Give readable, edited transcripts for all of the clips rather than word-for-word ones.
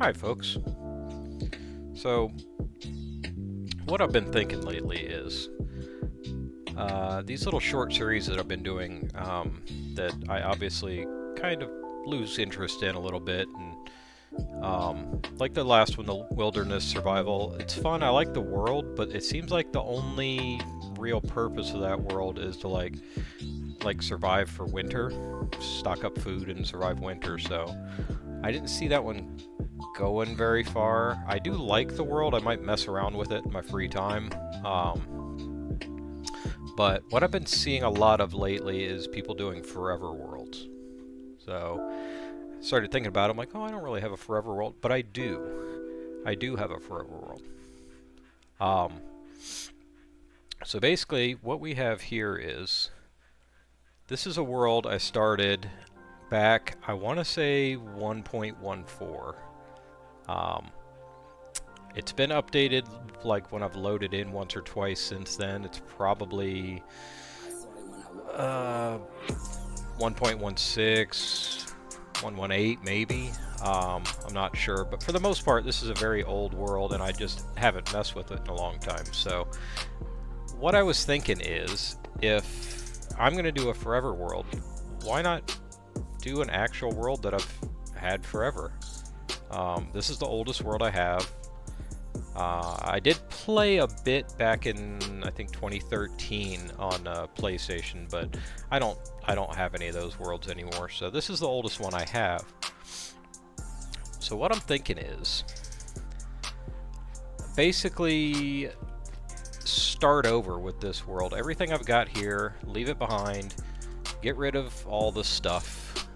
Hi, folks. So, what I've been thinking lately is these little short series that I've been doing that I obviously kind of lose interest in a little bit. And like the last one, the wilderness survival, it's fun. I like the world, but it seems like the only real purpose of that world is to like survive for winter, stock up food and survive winter. So I didn't see that one going very far. I do like the world. I might mess around with it in my free time. But what I've been seeing a lot of lately is people doing forever worlds. So I started thinking about it. I'm like, oh, I don't really have a forever world, but I do. I do have a forever world. Um, so basically, what we have here is this is a world I started back, I want to say 1.14. Um, It's been updated like when I've loaded in once or twice since then. It's probably 1.16, 118 maybe. I'm not sure, but for the most part, this is a very old world, and I just haven't messed with it in a long time. So, what I was thinking is, if I'm going to do a forever world, why not do an actual world that I've had forever? This is the oldest world I have. I did play a bit back in I think 2013 on PlayStation, but I don't have any of those worlds anymore. So this is the oldest one I have. So what I'm thinking is basically start over with this world. Everything I've got here, leave it behind, get rid of all the stuff,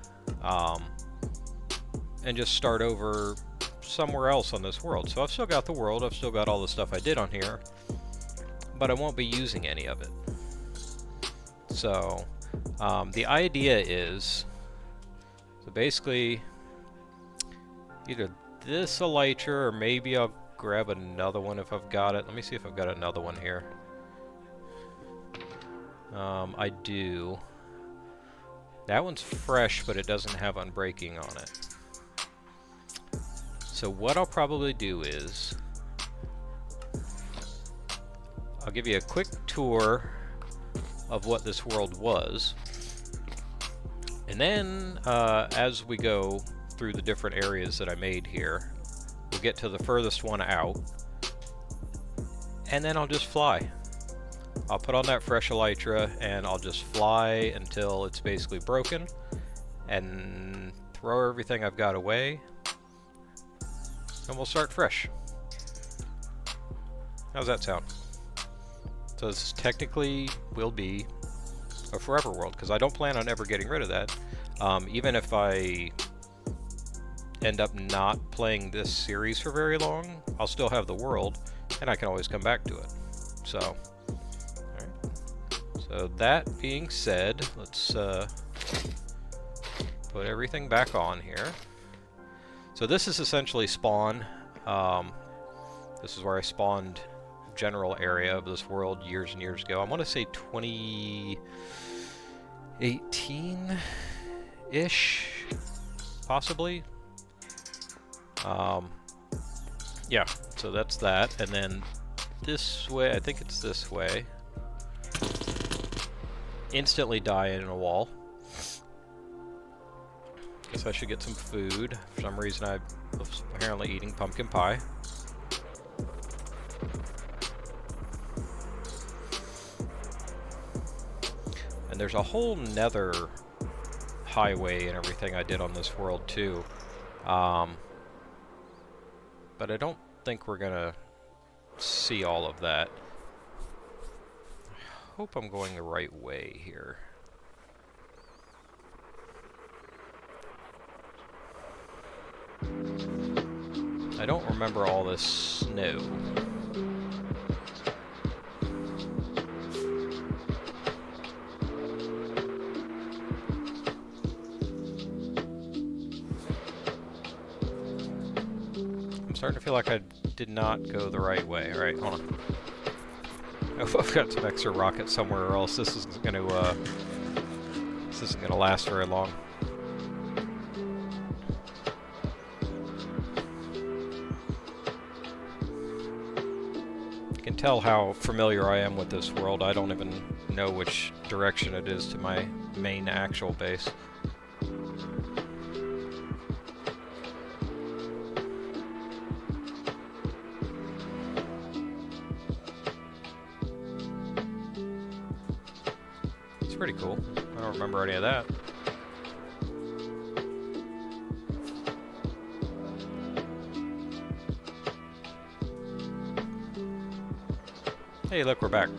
and just start over somewhere else on this world. So I've still got the world, I've still got all the stuff I did on here, but I won't be using any of it. So the idea is, so basically either this elytra or maybe I'll grab another one if I've got it. Let me see if I've got another one here. I do. That one's fresh, but it doesn't have unbreaking on it. So what I'll probably do is I'll give you a quick tour of what this world was, and then as we go through the different areas that I made here, we'll get to the furthest one out, and then I'll just fly. I'll put on that fresh elytra and I'll just fly until it's basically broken, and throw everything I've got away, and we'll start fresh. How's that sound? So this technically will be a forever world, because I don't plan on ever getting rid of that. Even if I end up not playing this series for very long, I'll still have the world, and I can always come back to it. So, alright. So that being said, let's put everything back on here. So this is essentially spawn. This is where I spawned general area of this world years and years ago. I want to say 2018-ish, possibly. Yeah, so that's that. And then this way, I think it's this way. Instantly die in a wall. Guess I should get some food. For some reason I was apparently eating pumpkin pie. And there's a whole nether highway and everything I did on this world too. But I don't think we're gonna see all of that. I hope I'm going the right way here. I don't remember all this snow. I'm starting to feel like I did not go the right way. Alright, hold on. I hope I've got some extra rockets somewhere, or else this isn't gonna last very long. can tell how familiar I am with this world. I don't even know which direction it is to my main actual base. It's pretty cool. I don't remember any of that. Hey, look, we're back.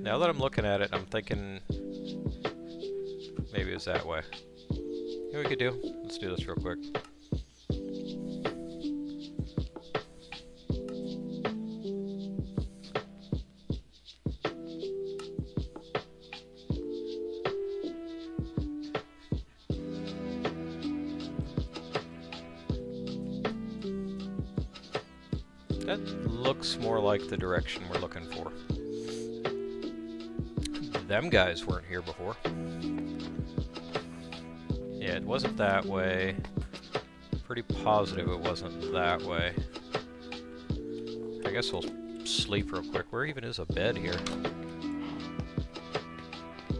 Now that I'm looking at it, I'm thinking maybe it's that way. You know what we could do? Let's do this real quick. That looks more like the direction we're looking for. Them guys weren't here before. Yeah, it wasn't that way. Pretty positive it wasn't that way. I guess we'll sleep real quick. Where even is a bed here?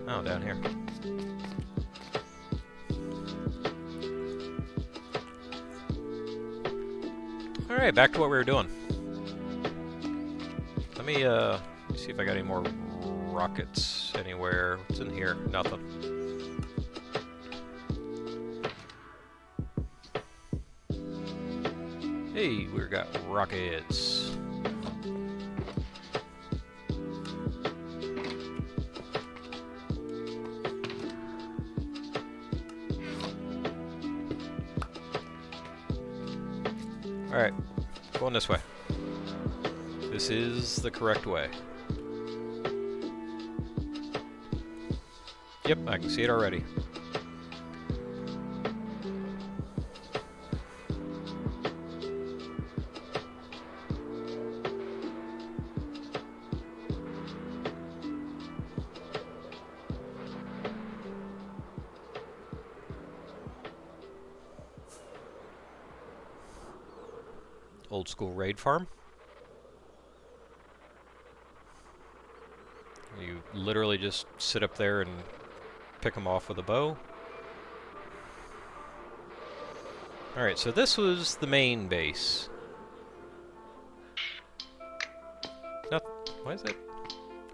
Oh, down here. Alright, back to what we were doing. Let me see if I got any more rockets anywhere. What's in here? Nothing. Hey, we got rockets. Alright, going this way. This is the correct way. Yep, I can see it already. Old school raid farm. You literally just sit up there and pick them off with a bow. Alright, so this was the main base. Why is it?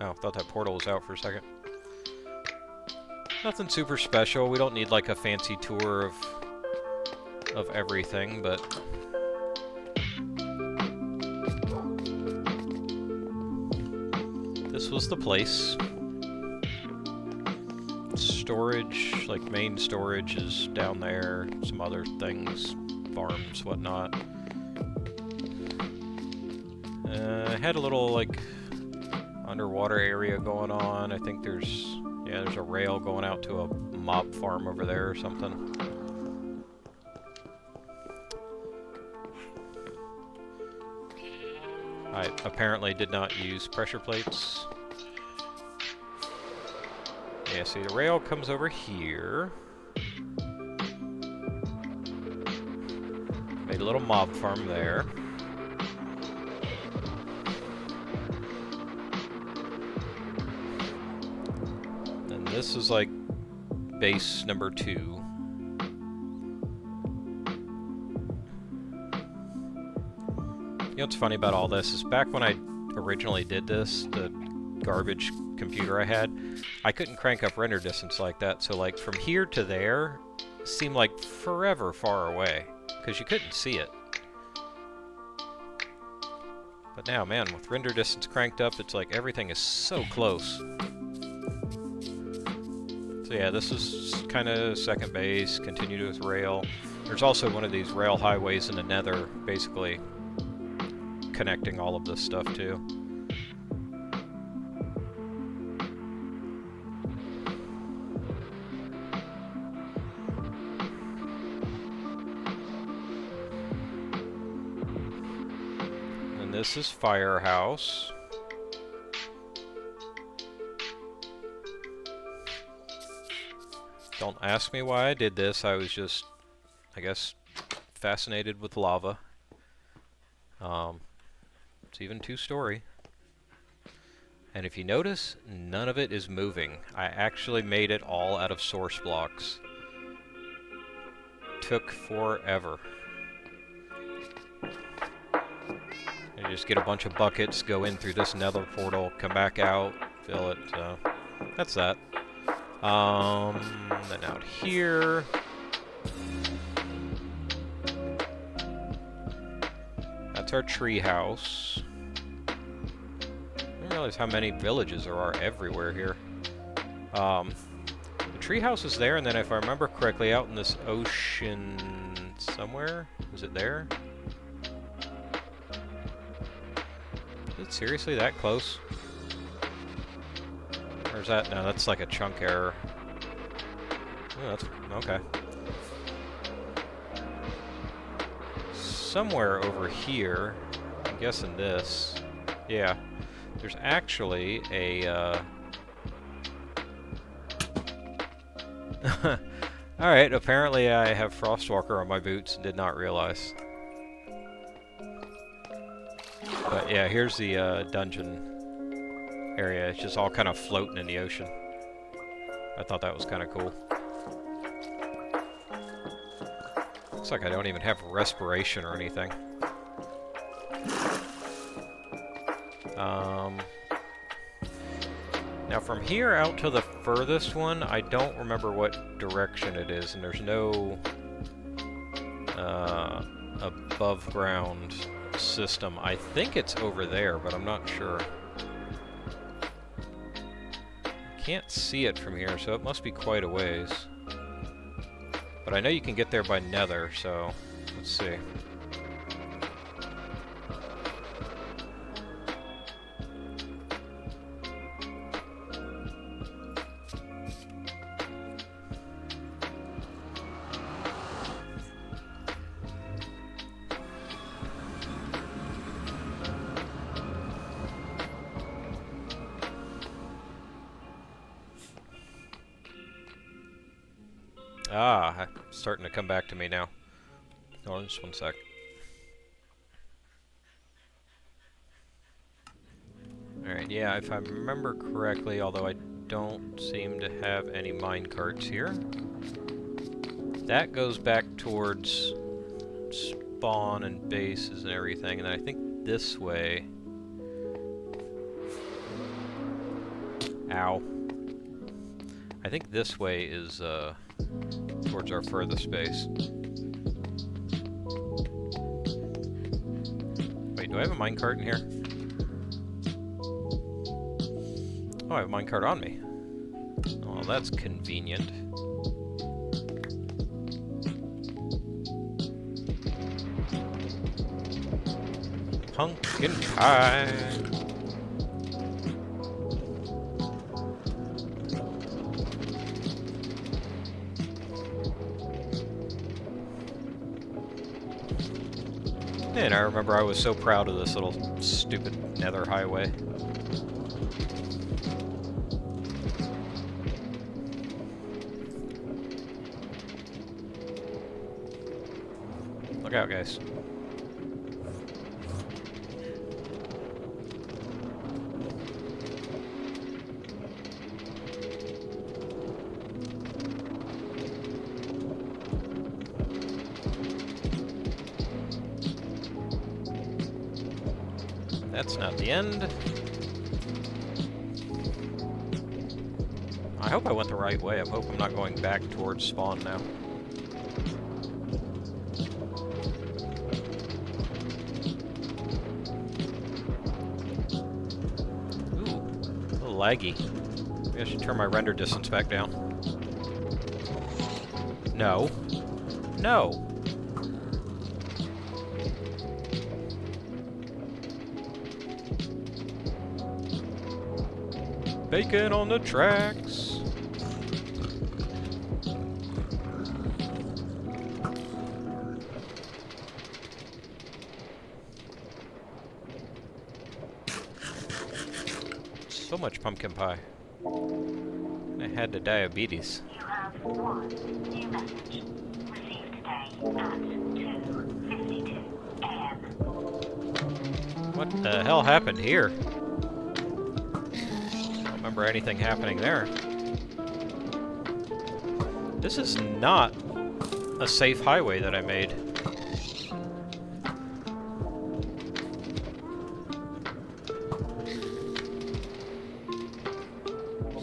Oh, I thought that portal was out for a second. Nothing super special. We don't need like a fancy tour of everything, but this was the place. Storage, like main storage, is down there. Some other things, farms, whatnot. Had a little like underwater area going on. I think there's a rail going out to a mob farm over there or something. I apparently did not use pressure plates. Yeah, see, the rail comes over here. Made a little mob farm there. And this is like base number 2. You know what's funny about all this is back when I originally did this, the garbage computer I had, I couldn't crank up render distance like that, so like from here to there seemed like forever far away because you couldn't see it. But now, man, with render distance cranked up, it's like everything is so close. So yeah, this is kind of second base, continued with rail. There's also one of these rail highways in the nether, basically connecting all of this stuff too. And this is Firehouse. Don't ask me why I did this. I was just, I guess, fascinated with lava. It's even two-story. And if you notice, none of it is moving. I actually made it all out of source blocks. Took forever. You just get a bunch of buckets, go in through this nether portal, come back out, fill it, so that's that. Then out here. That's our tree house. I didn't realize how many villages there are everywhere here. The tree house is there, and then if I remember correctly, out in this ocean somewhere, is it there? Is it seriously that close? Or is that, no, that's like a chunk error. Oh, that's, okay. Somewhere over here, I'm guessing this, yeah, there's actually a, alright, apparently I have Frostwalker on my boots and did not realize. But yeah, here's the dungeon area. It's just all kind of floating in the ocean. I thought that was kind of cool. Looks like I don't even have respiration or anything. Now from here out to the furthest one, I don't remember what direction it is, and there's no above ground system. I think it's over there, but I'm not sure. I can't see it from here, so it must be quite a ways. But I know you can get there by nether, so let's see. Ah, it's starting to come back to me now. Hold on just one sec. Alright, yeah, if I remember correctly, although I don't seem to have any minecarts here. That goes back towards spawn and bases and everything, and I think this way... Ow. I think this way is, towards our furthest base. Wait, do I have a minecart in here? Oh, I have a minecart on me. Oh, that's convenient. Pumpkin pie! And I remember I was so proud of this little stupid nether highway. Look out, guys. That's not the end. I hope I went the right way. I hope I'm not going back towards spawn now. Ooh, a little laggy. Maybe I should turn my render distance back down. No. No! Bacon on the tracks. So much pumpkin pie. I had the diabetes. You have 1. New message. Received today at 2:52 a.m. What the hell happened here? I don't remember anything happening there. This is not a safe highway that I made.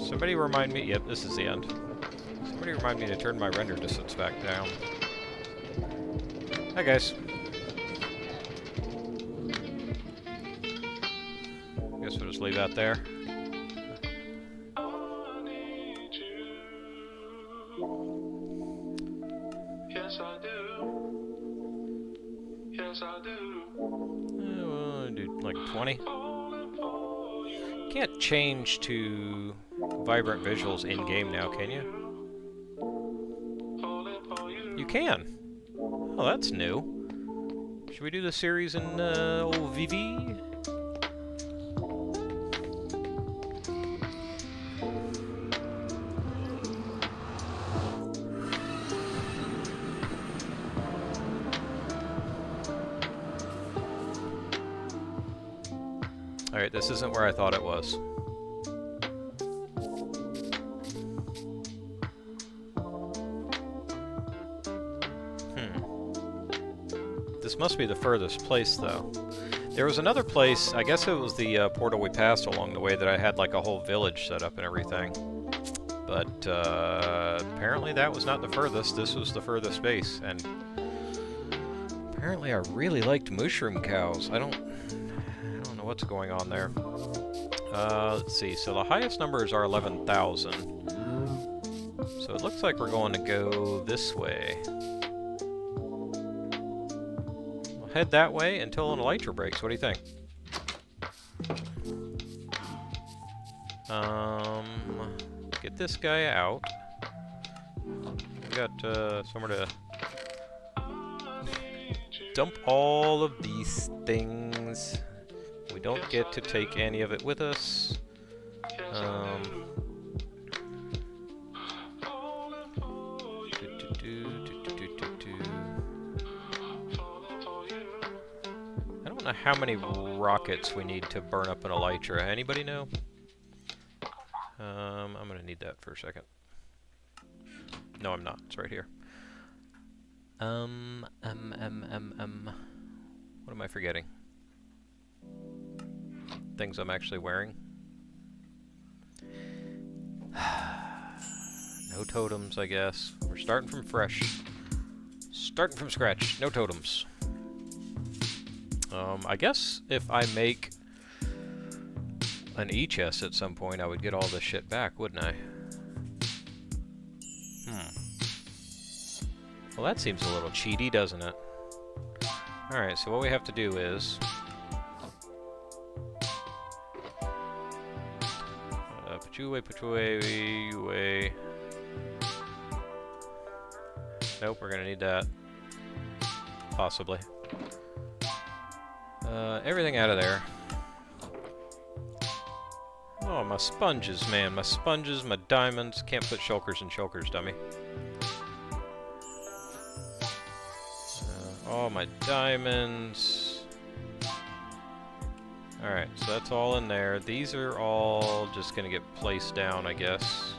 Somebody remind me... Yep, this is the end. Somebody remind me to turn my render distance back down. Hi, guys. Guess we'll just leave that there. Yes, I do. Yes, I do. We'll do like 20. Can't change to vibrant visuals in-game now, can you? You can. Oh, that's new. Should we do the series in old VV? Alright, this isn't where I thought it was. This must be the furthest place, though. There was another place, I guess it was the portal we passed along the way, that I had like a whole village set up and everything. But apparently that was not the furthest, this was the furthest base, and apparently I really liked mushroom cows. I don't know what's going on there. Let's see, so the highest numbers are 11,000. So it looks like we're going to go this way. We'll head that way until an elytra breaks. What do you think? Get this guy out. We got somewhere to dump all of these things. We don't get to take any of it with us. I don't know how many rockets we need to burn up an elytra. Anybody know? I'm gonna need that for a second. No, I'm not. It's right here. What am I forgetting? Things I'm actually wearing. No totems, I guess. We're starting from fresh. Starting from scratch. No totems. I guess if I make an E-chest at some point, I would get all this shit back, wouldn't I? Well, that seems a little cheaty, doesn't it? Alright, so what we have to do is... put you away. Nope, we're gonna need that. Possibly. Everything out of there. Oh, my sponges, man. My sponges, my diamonds. Can't put shulkers in shulkers, dummy. All my diamonds. Alright, so that's all in there. These are all just gonna get placed down, I guess.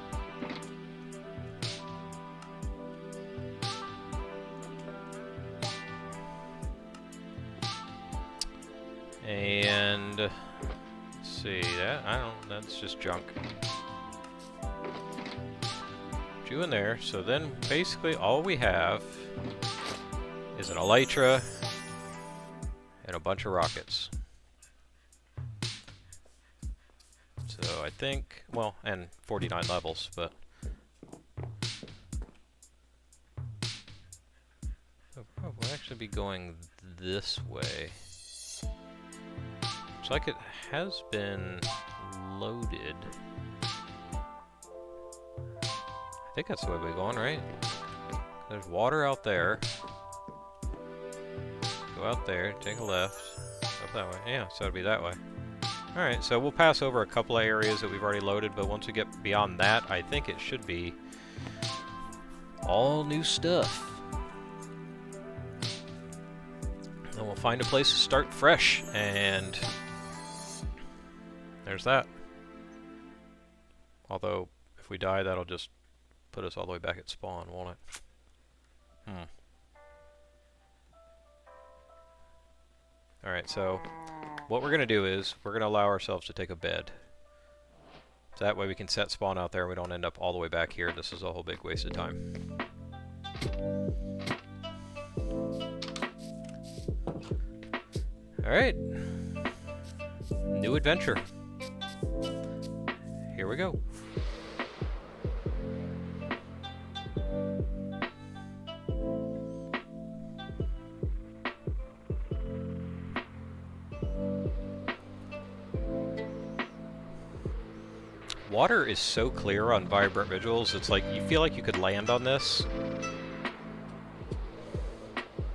And let's see that that's just junk. Put you in there. So then basically all we have is an elytra and a bunch of rockets. So I think, well, and 49 levels, but we'll actually be going this way. Looks like it has been loaded. I think that's the way we're going, right? There's water out there. Go out there, take a left, up that way. Yeah, so it'll be that way. Alright, so we'll pass over a couple of areas that we've already loaded, but once we get beyond that, I think it should be All new stuff. Then we'll find a place to start fresh, and there's that. Although, if we die, that'll just put us all the way back at spawn, won't it? Alright, so what we're going to do is we're going to allow ourselves to take a bed. So that way we can set spawn out there and we don't end up all the way back here. This is a whole big waste of time. Alright. New adventure. Here we go. Water is so clear on Vibrant Visuals, it's like you feel like you could land on this.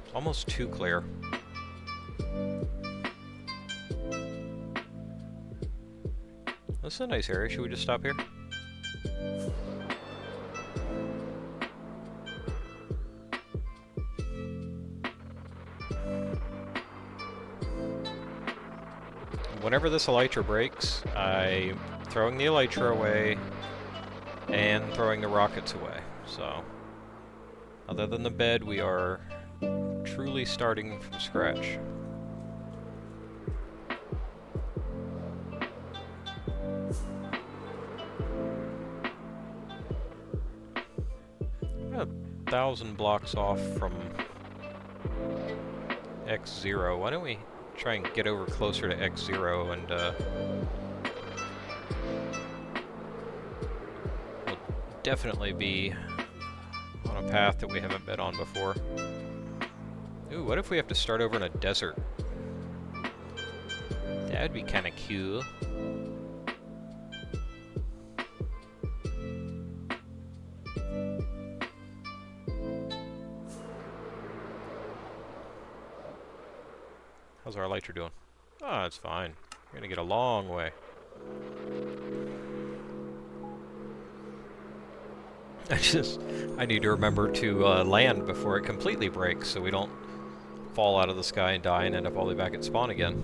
It's almost too clear. This is a nice area. Should we just stop here? Whenever this elytra breaks, I'm throwing the elytra away and throwing the rockets away. So, other than the bed, we are truly starting from scratch. About 1,000 blocks off from X0. Why don't we try and get over closer to X0 and we'll definitely be on a path that we haven't been on before. Ooh, what if we have to start over in a desert? That'd be kind of cool. How's our elytra doing? Oh, it's fine. We're gonna get a long way. I need to remember to land before it completely breaks so we don't fall out of the sky and die and end up all the way back at spawn again.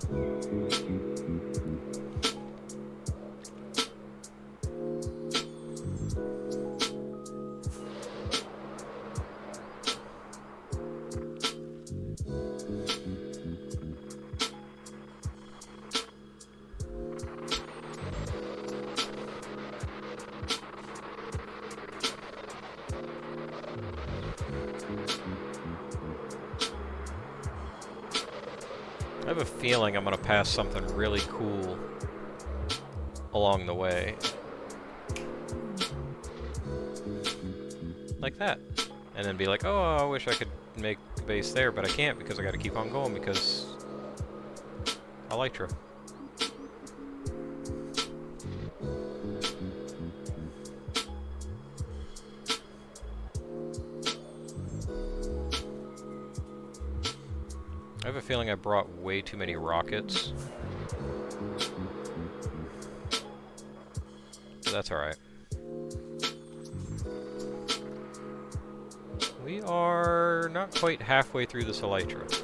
I have a feeling I'm going to pass something really cool along the way. Like that. And then be like, oh, I wish I could make a base there, but I can't because I got to keep on going because elytra. I have a feeling I brought way too many rockets. But that's alright. We are not quite halfway through this elytra.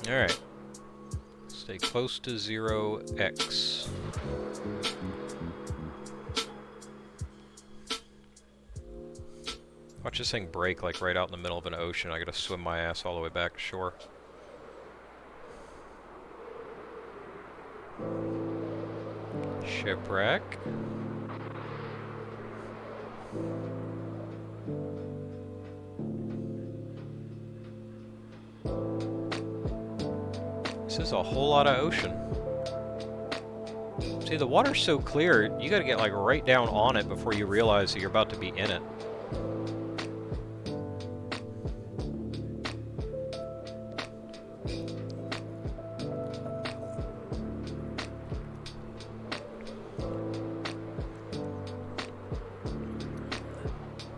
Alright. Stay close to 0x. Watch this thing break like right out in the middle of an ocean. I gotta swim my ass all the way back to shore. Shipwreck. This is a whole lot of ocean. See, the water's so clear, you gotta get like right down on it before you realize that you're about to be in it.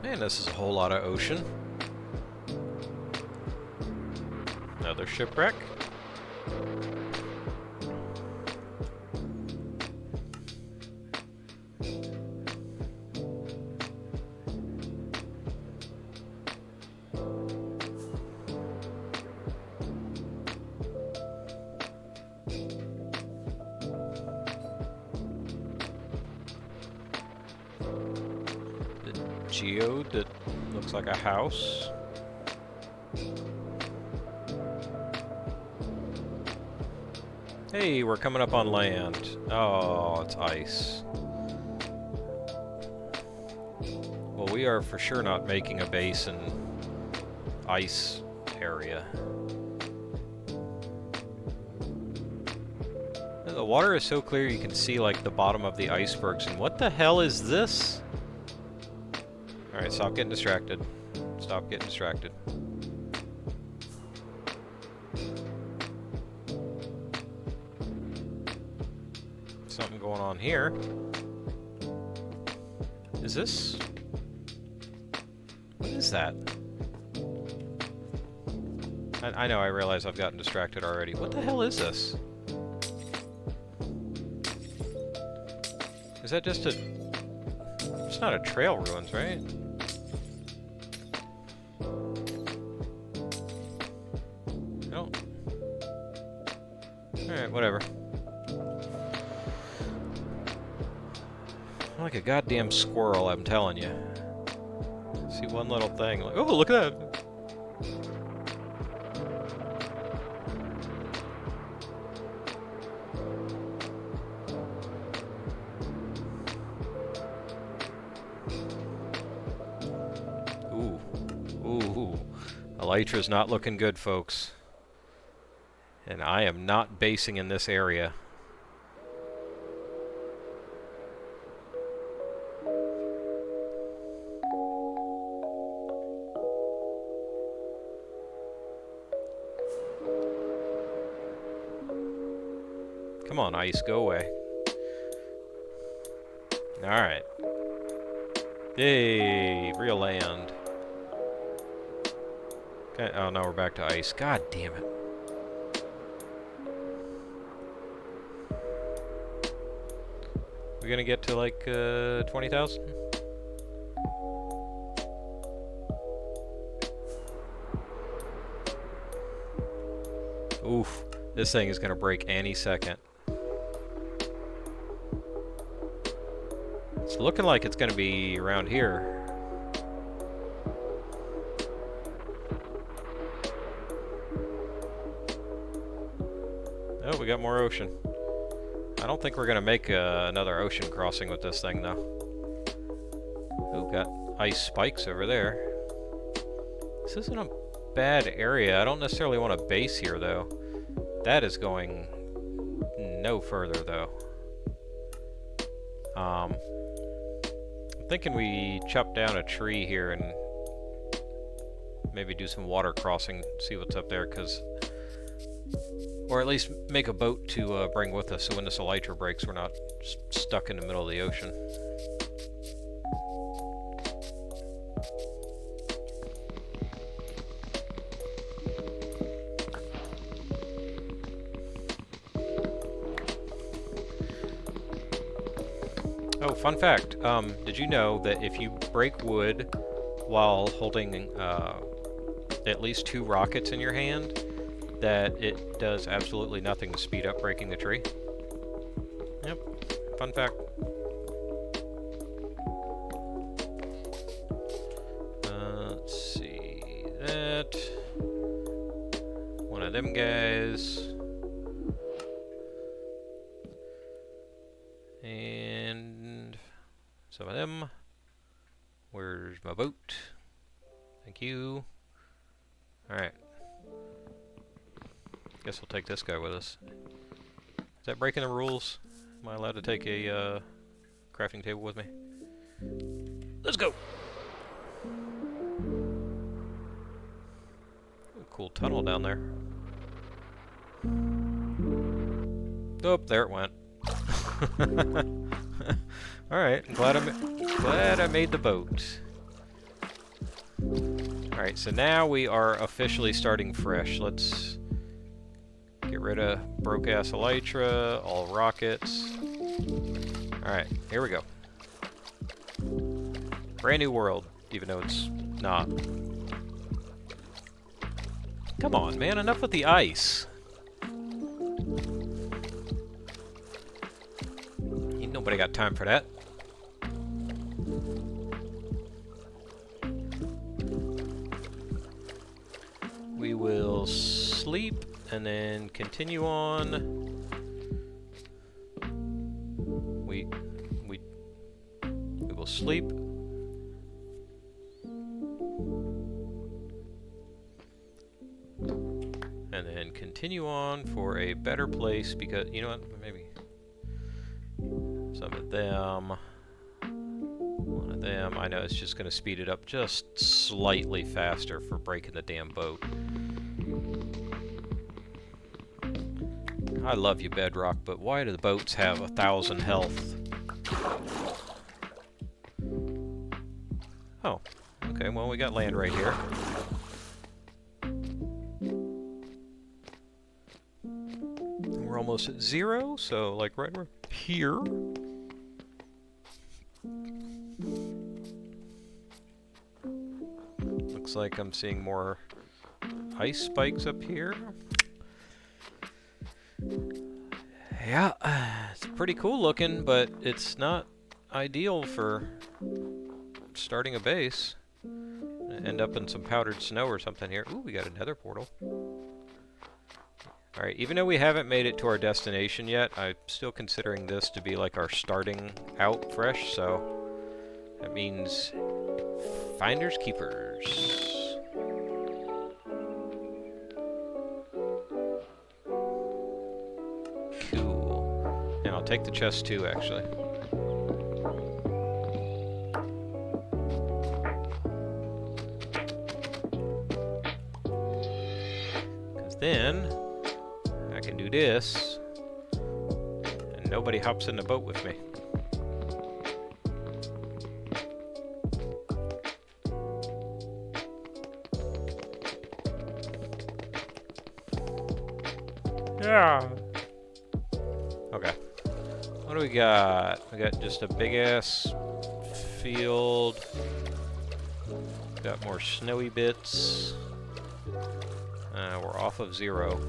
Man, this is a whole lot of ocean. Another shipwreck. geode that looks like a house. Hey, we're coming up on land. Oh, it's ice. Well, we are for sure not making a base in ice area. The water is so clear you can see like the bottom of the icebergs. And what the hell is this? Alright, stop getting distracted. Stop getting distracted. Something going on here. Is this... What is that? I know, I realize I've gotten distracted already. What the hell is this? Is that just a... It's not a trail ruins, right? No. Alright, whatever. I'm like a goddamn squirrel, I'm telling you. See one little thing, like, oh, look at that! Ooh. Elytra's not looking good, folks. And I am not basing in this area. Come on, ice, go away. Alright. Yay, real land. Okay, oh, now we're back to ice. God damn it. We're gonna get to like 20,000? Oof, this thing is gonna break any second. It's looking like it's gonna be around here. Oh, we got more ocean. I don't think we're gonna make another ocean crossing with this thing, though. Oh, got ice spikes over there. This isn't a bad area. I don't necessarily want a base here, though. That is going no further, though. I'm thinking we chop down a tree here and maybe do some water crossing, see what's up there, because... Or at least make a boat to bring with us, so when this elytra breaks, we're not stuck in the middle of the ocean. Oh, fun fact. Did you know that if you break wood while holding at least 2 rockets in your hand, that it does absolutely nothing to speed up breaking the tree? Yep, fun fact. Let's see, that. One of them guys. And some of them. Where's my boat? Thank you. Alright. Guess we'll take this guy with us. Is that breaking the rules? Am I allowed to take a crafting table with me? Let's go! Ooh, cool tunnel down there. Oh, there it went. Alright, glad I made the boat. Alright, so now we are officially starting fresh. Let's get rid of broke-ass elytra, all rockets. Alright, here we go. Brand new world, even though it's not. Come on, man, enough with the ice. Ain't nobody got time for that. we will sleep and then continue on. We will sleep. And then continue on for a better place because, you know what, maybe some of them, one of them, I know it's just going to speed it up just slightly faster for breaking the damn boat. I love you, Bedrock, but why do the boats have 1,000 health? Oh, okay, well we got land right here. We're almost at 0, so like right here. Looks like I'm seeing more ice spikes up here. Yeah, it's pretty cool looking, but it's not ideal for starting a base. End up in some powdered snow or something here. Ooh, we got another portal. Alright, even though we haven't made it to our destination yet, I'm still considering this to be like our starting out fresh, so that means finders keepers. Cool. And I'll take the chest too, actually. Because then I can do this, and nobody hops in the boat with me. Yeah. Okay. What do we got? We got just a big ass field. Got more snowy bits. We're off of 0.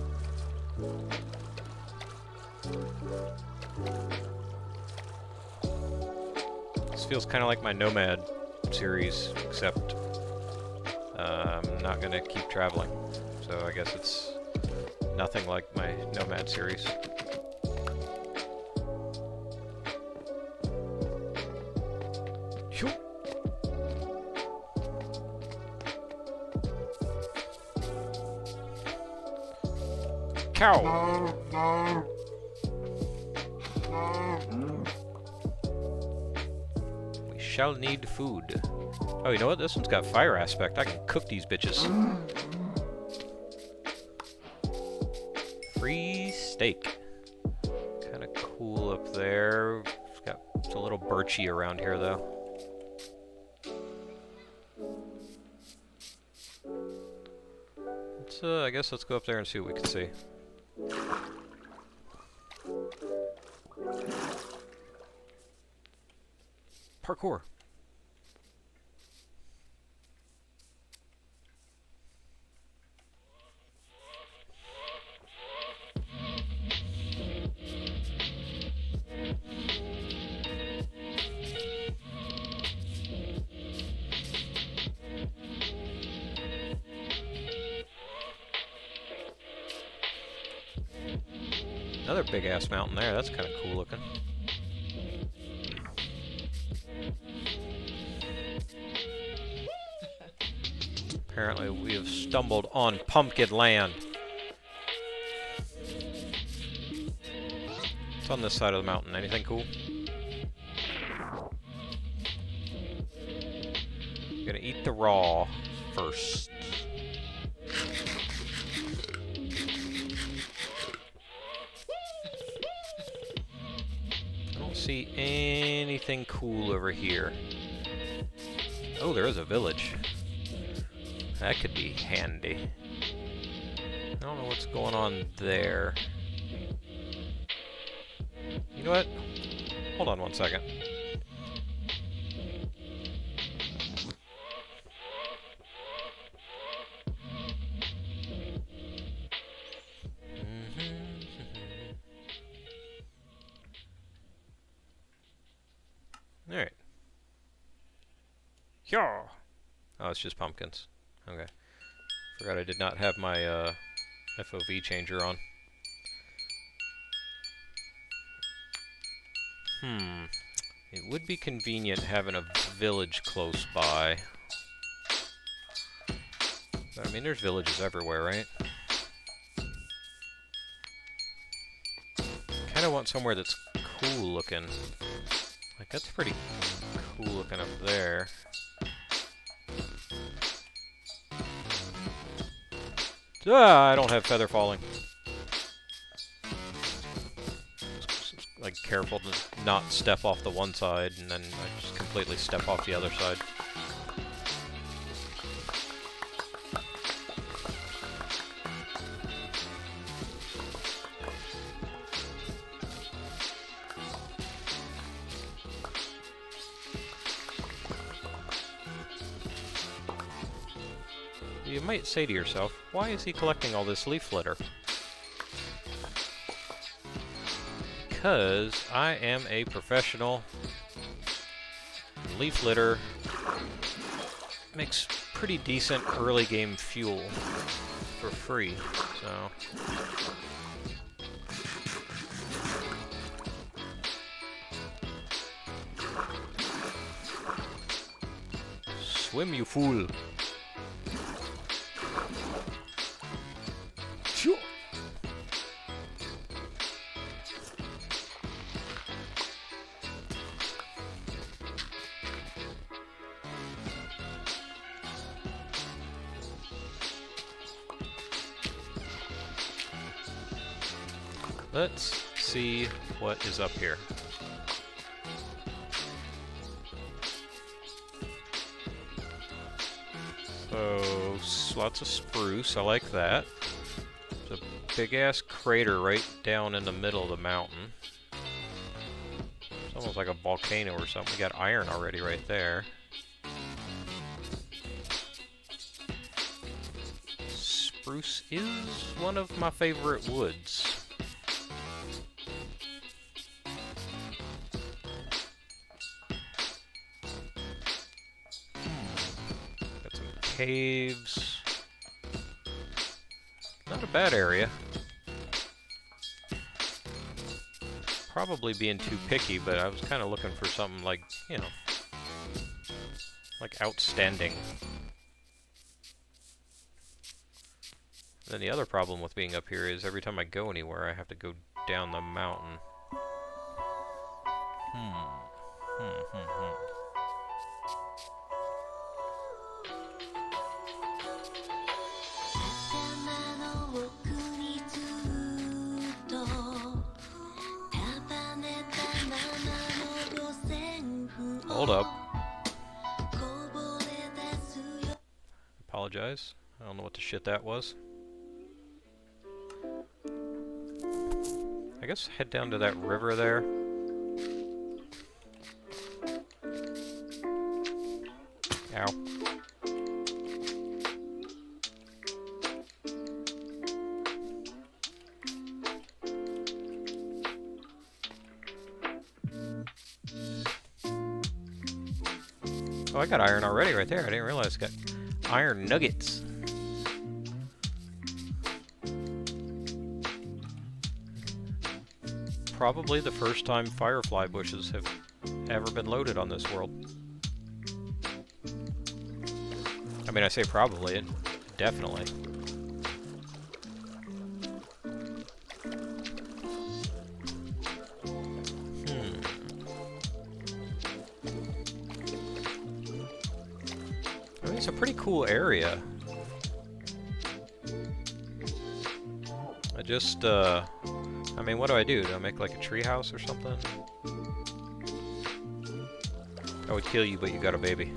This feels kind of like my Nomad series, except I'm not going to keep traveling. So I guess it's nothing like my Nomad series. Shoo. Cow! We shall need food. Oh, you know what? This one's got fire aspect. I can cook these bitches. Free steak. Kind of cool up there. It's a little birchy around here, though. I guess let's go up there and see what we can see. Parkour. Another big ass mountain there. That's kind of cool looking. Apparently we have stumbled on pumpkin land. What's on this side of the mountain? Anything cool? Gonna eat the raw first. I don't see anything cool over here. Oh, there is a village. That could be handy. I don't know what's going on there. You know what? Hold on one second. Alright. Yeah. Oh, it's just pumpkins. Okay. Forgot I did not have my FOV changer on. It would be convenient having a village close by. But, I mean, there's villages everywhere, right? Kind of want somewhere that's cool looking. Like, that's pretty cool looking up there. Ah, I don't have feather falling. Like, careful to not step off the one side, and then I just completely step off the other side. You might say to yourself, why is he collecting all this leaf litter? Because I am a professional. Leaf litter makes pretty decent early game fuel for free, so. Swim, you fool! Phew. Let's see what is up here. So, lots of spruce, I like that. There's a big-ass crater right down in the middle of the mountain. It's almost like a volcano or something. We got iron already right there. Spruce is one of my favorite woods. Got some caves. Not a bad area. Probably being too picky, but I was kind of looking for something like, you know, like outstanding. Then the other problem with being up here is every time I go anywhere, I have to go down the mountain. Hold up. Apologize. I don't know what the shit that was. I guess head down to that river there. Ow. Oh, I got iron already right there. I didn't realize I got iron nuggets. Probably the first time firefly bushes have ever been loaded on this world. I mean, I say probably, it definitely. I mean, it's a pretty cool area. I mean, what do I do? Do I make like a treehouse or something? I would kill you, but you got a baby.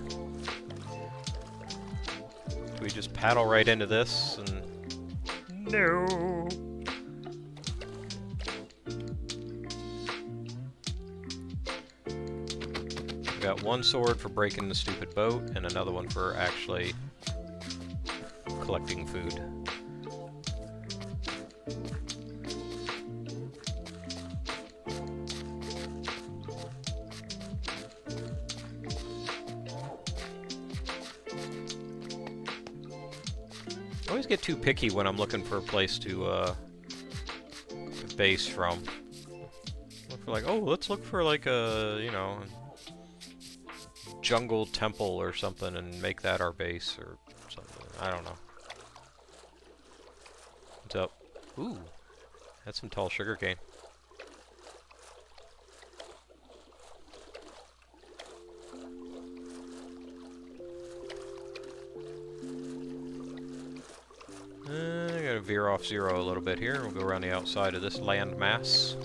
Do we just paddle right into this and... No! We got one sword for breaking the stupid boat, and another one for actually collecting food. I always get too picky when I'm looking for a place to base from. Look for like, oh, let's look for like a, you know, jungle temple or something and make that our base or something. I don't know. What's up? Ooh, that's some tall sugarcane. I gotta veer off zero a little bit here. We'll go around the outside of this land mass.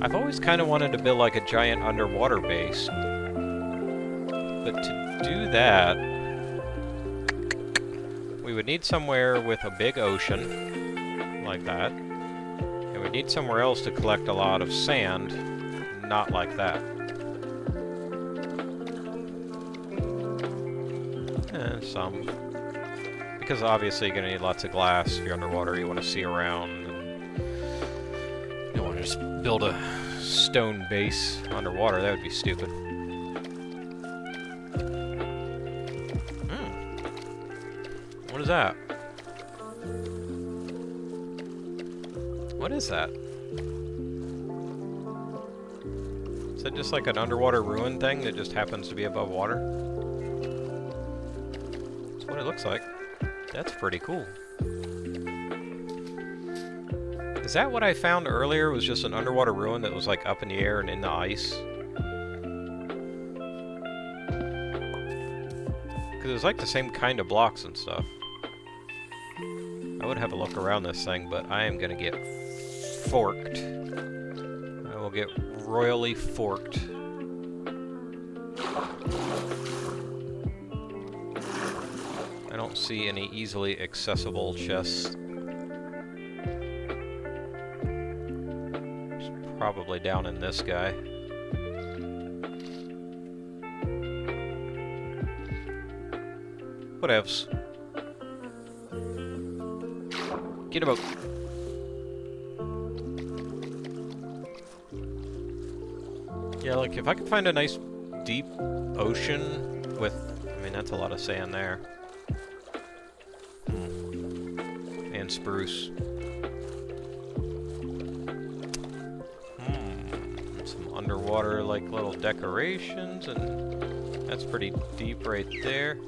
I've always kind of wanted to build like a giant underwater base, but to do that, we would need somewhere with a big ocean, like that, and we need somewhere else to collect a lot of sand, not like that. Some. Because obviously you're going to need lots of glass if you're underwater, you want to see around. And you don't want to just build a stone base underwater, that would be stupid. What is that? What is that? Is that just like an underwater ruin thing that just happens to be above water? What it looks like. That's pretty cool. Is that what I found earlier was just an underwater ruin that was like up in the air and in the ice? Because it was like the same kind of blocks and stuff. I would have a look around this thing, but I am gonna get forked. I will get royally forked. I don't see any easily accessible chests. It's probably down in this guy. Whatevs. Get a boat. Yeah, like if I could find a nice deep ocean with, I mean that's a lot of sand there. And spruce. And some underwater like little decorations, and that's pretty deep right there.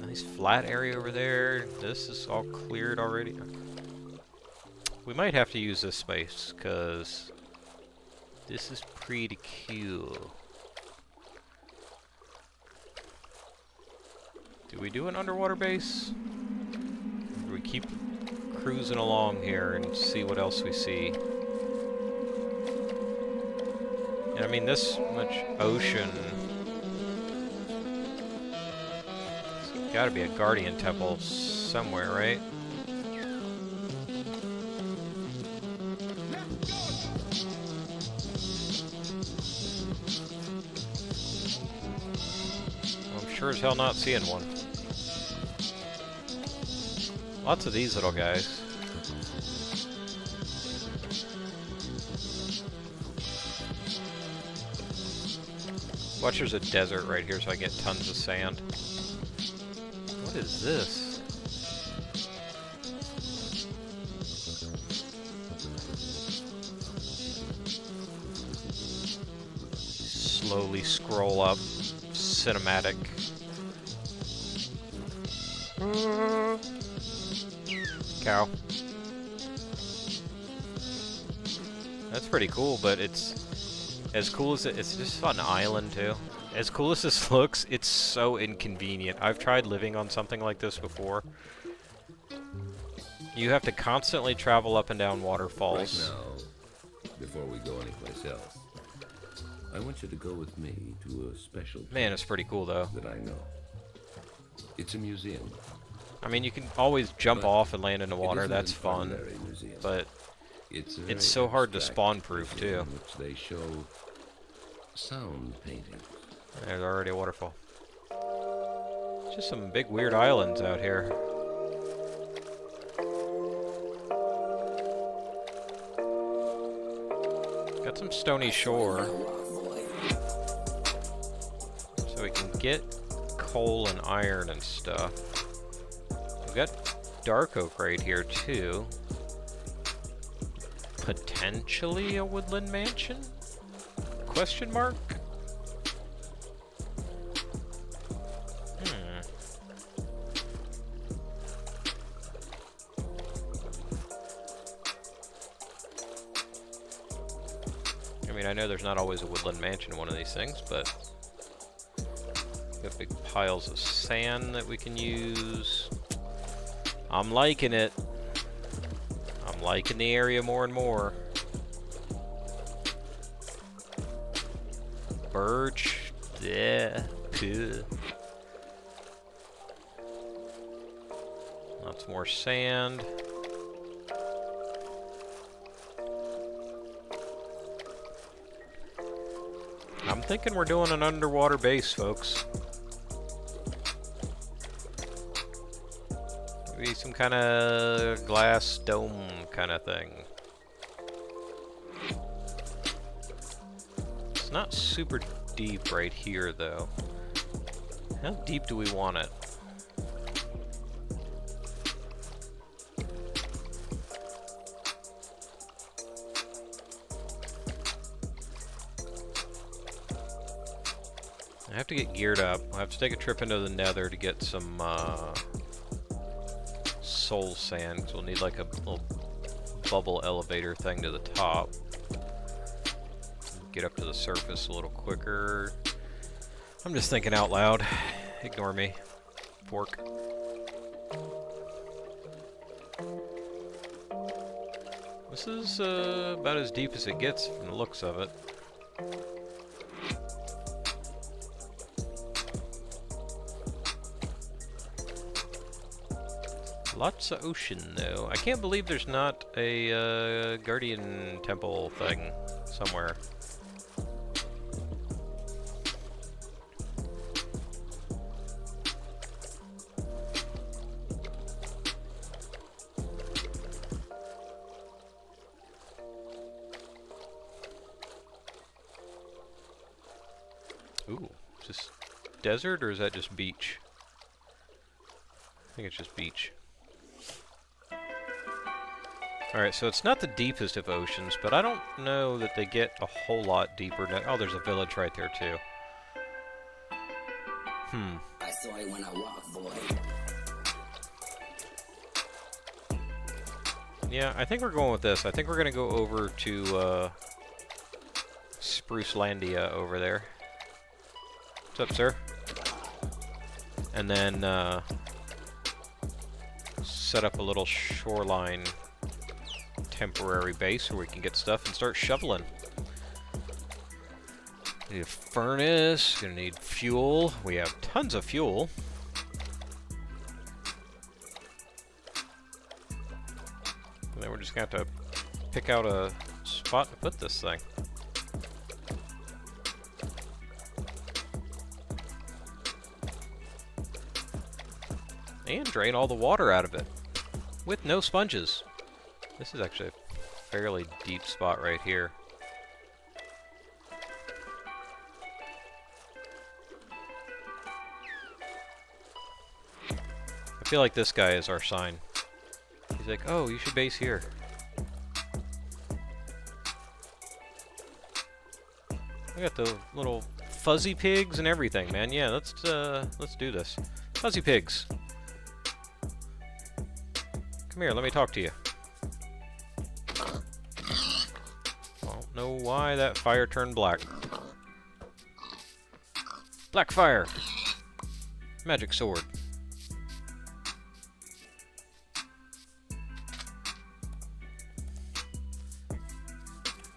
Nice flat area over there. This is all cleared already. We might have to use this space, because this is pretty cool. Do we do an underwater base? Or do we keep cruising along here and see what else we see? And I mean, this much ocean. There's gotta be a guardian temple somewhere, right? I'm sure as hell not seeing one. Lots of these little guys. Watch, there's a desert right here so I get tons of sand. What is this? Slowly scroll up. Cinematic. Cow. That's pretty cool, but it's as cool as it's just on an island too. As cool as this looks, it's so inconvenient. I've tried living on something like this before. You have to constantly travel up and down waterfalls. Right now, before we go anyplace else, I want you to go with me to a special place. Man, it's pretty cool though. That I know. It's a museum. I mean, you can always jump But off and land in the it water. isn't That's an fun. ordinary museum. But it's it's so hard to spawn-proof in too. which they show sound paintings. There's already a waterfall. Just some big weird islands out here. got some stony shore. So we can get coal and iron and stuff. We've got dark oak right here too. Potentially a woodland mansion? Question mark? I mean, I know there's not always a woodland mansion in one of these things, but got big piles of sand that we can use. I'm liking it. I'm liking the area more and more. Birch. Yeah. Lots more sand. I'm thinking we're doing an underwater base, folks. Maybe some kind of glass dome kind of thing. It's not super deep right here, though. How deep do we want it? I have to get geared up. I have to take a trip into the Nether to get some soul sand, because we'll need like a little bubble elevator thing to the top. Get up to the surface a little quicker. I'm just thinking out loud. Ignore me. Fork. This is about as deep as it gets from the looks of it. Lots of ocean, though. I can't believe there's not a Guardian Temple thing somewhere. Ooh, is this desert or is that just beach? I think it's just beach. Alright, so it's not the deepest of oceans, but I don't know that they get a whole lot deeper. Oh, there's a village right there, too. I saw it when I walked, boy. Yeah, I think we're going with this. I think we're going to go over to Spruce Landia over there. What's up, sir? And then set up a little shoreline temporary base where we can get stuff and start shoveling. Need a furnace, gonna need fuel. We have tons of fuel. And then we're just gonna have to pick out a spot to put this thing. And drain all the water out of it with no sponges. This is actually a fairly deep spot right here. I feel like this guy is our sign. He's like, oh, you should base here. I got the little fuzzy pigs and everything, man. Yeah, let's do this. Fuzzy pigs. Come here, let me talk to you. Don't know why that fire turned black. Black fire! Magic sword.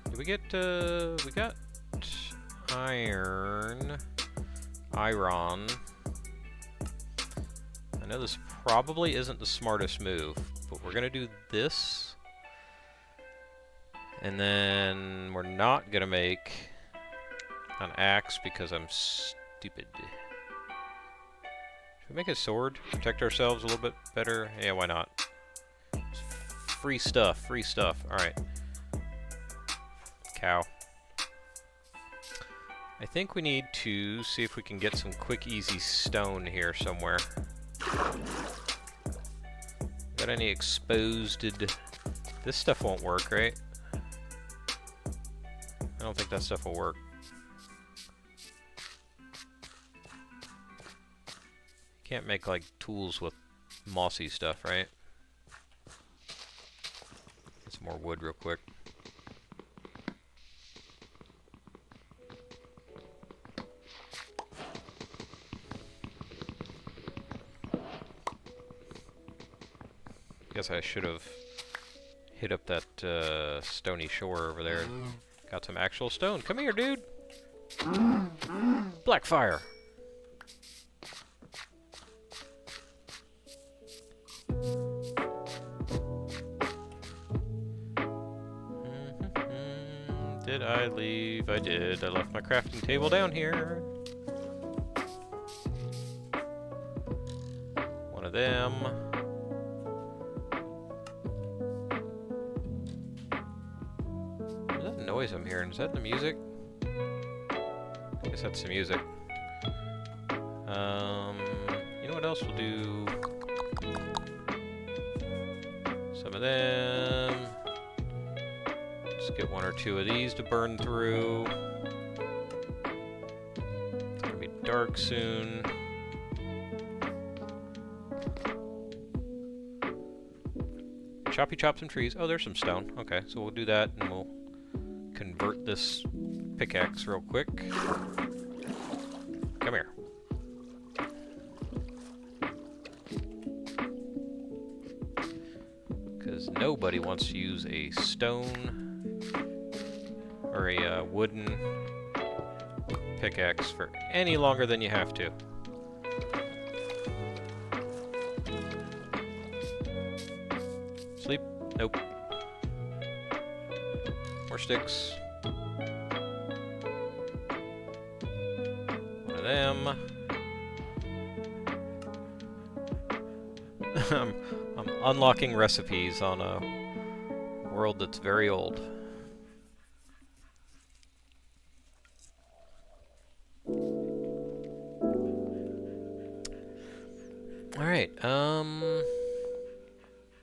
Did we get, we got iron. Iron. I know this probably isn't the smartest move, but we're gonna do this. And then we're not gonna make an axe because I'm stupid. Should we make a sword? Protect ourselves a little bit better? Yeah, why not? Free stuff, free stuff. Alright. Cow. I think we need to see if we can get some quick, easy stone here somewhere. Got any exposed? This stuff won't work, right? I don't think that stuff will work. Can't make like tools with mossy stuff, right? Get some more wood real quick. Guess I should have hit up that stony shore over there. Got some actual stone. Come here, dude. Blackfire. Did I leave? I did. I left my crafting table down here. One of them. What's that noise I'm hearing? Is that the music? I guess that's the music. You know what else we'll do? Some of them. Just get one or two of these to burn through. It's gonna be dark soon. Chop some trees. Oh, there's some stone. Okay, so we'll do that and we'll convert this pickaxe real quick. Come here. Because nobody wants to use a stone or a wooden pickaxe for any longer than you have to. Sleep? Nope. More sticks. One of them. I'm unlocking recipes on a world that's very old. Alright,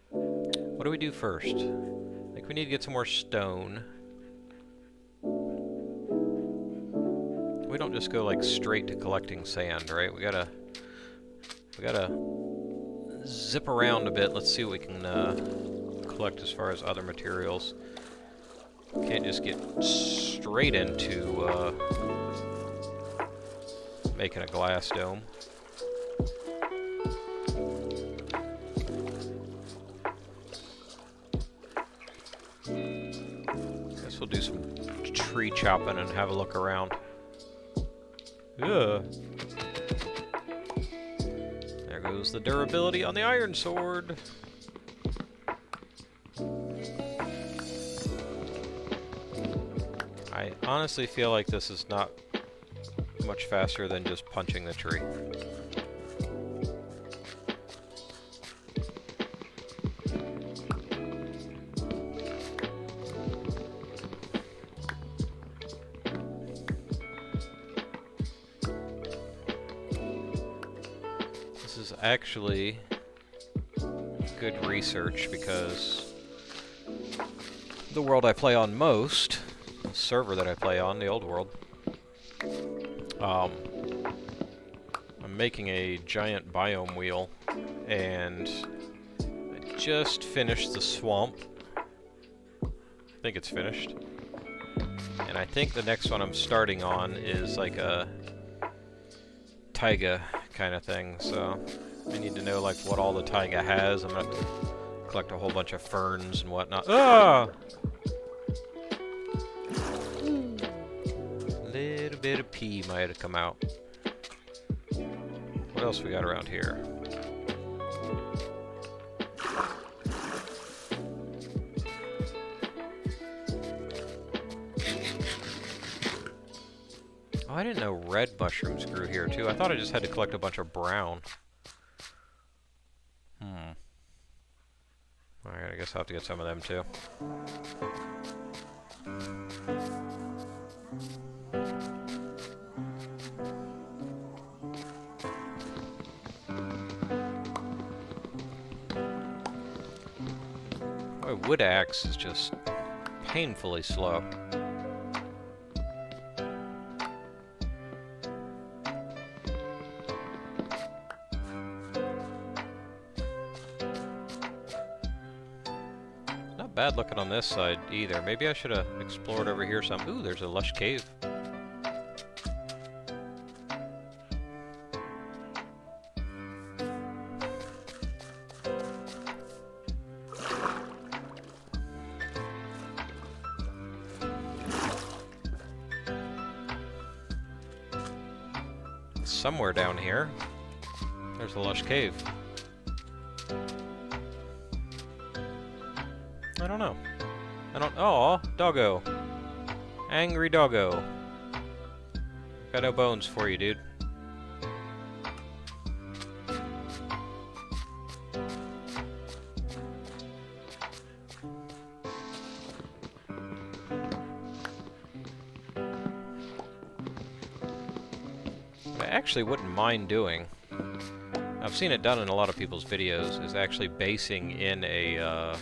what do we do first? I think we need to get some more stone. We don't just go like straight to collecting sand, right? We gotta zip around a bit. Let's see what we can collect as far as other materials. Can't just get straight into making a glass dome. Guess we'll do some tree chopping and have a look around. Ugh. There goes the durability on the iron sword. I honestly feel like this is not much faster than just punching the tree. This is actually good research because the world I play on most, the server that I play on, the old world, I'm making a giant biome wheel, and I just finished the swamp. I think it's finished. And I think the next one I'm starting on is like a taiga kind of thing, so I need to know like what all the taiga has. I'm gonna collect a whole bunch of ferns and whatnot. Ah! Little bit of pee might have come out. What else we got around here? Oh, I didn't know red mushrooms grew here too. I thought I just had to collect a bunch of brown. Alright, I guess I'll have to get some of them too. wood axe is just painfully slow. Not bad looking on this side either. Maybe I should have explored over here some. Ooh, there's a lush cave. Somewhere down here, there's a lush cave. I don't know. Oh, doggo. Angry doggo. Got no bones for you, dude. I actually wouldn't mind doing, I've seen it done in a lot of people's videos, is actually basing in a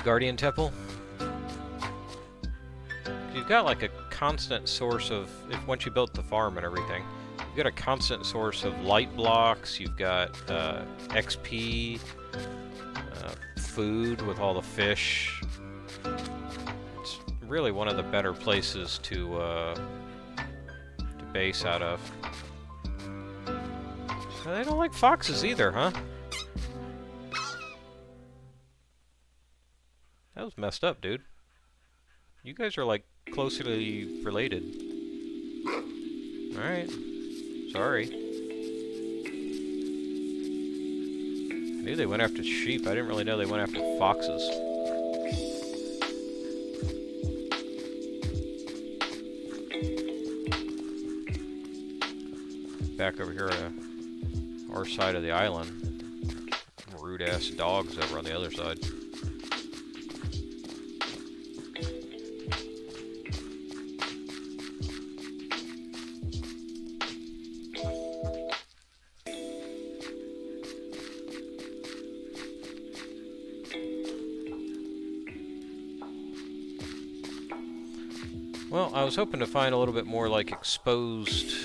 Guardian Temple. You've got like a constant source of, once you built the farm and everything, you've got a constant source of light blocks, you've got XP, food with all the fish. It's really one of the better places to base out of. They don't like foxes either, huh? That was messed up, dude. You guys are like closely related. Alright. Sorry. I knew they went after sheep. I didn't really know they went after foxes. Back over here on our side of the island. Rude ass dogs over on the other side. Well, I was hoping to find a little bit more like exposed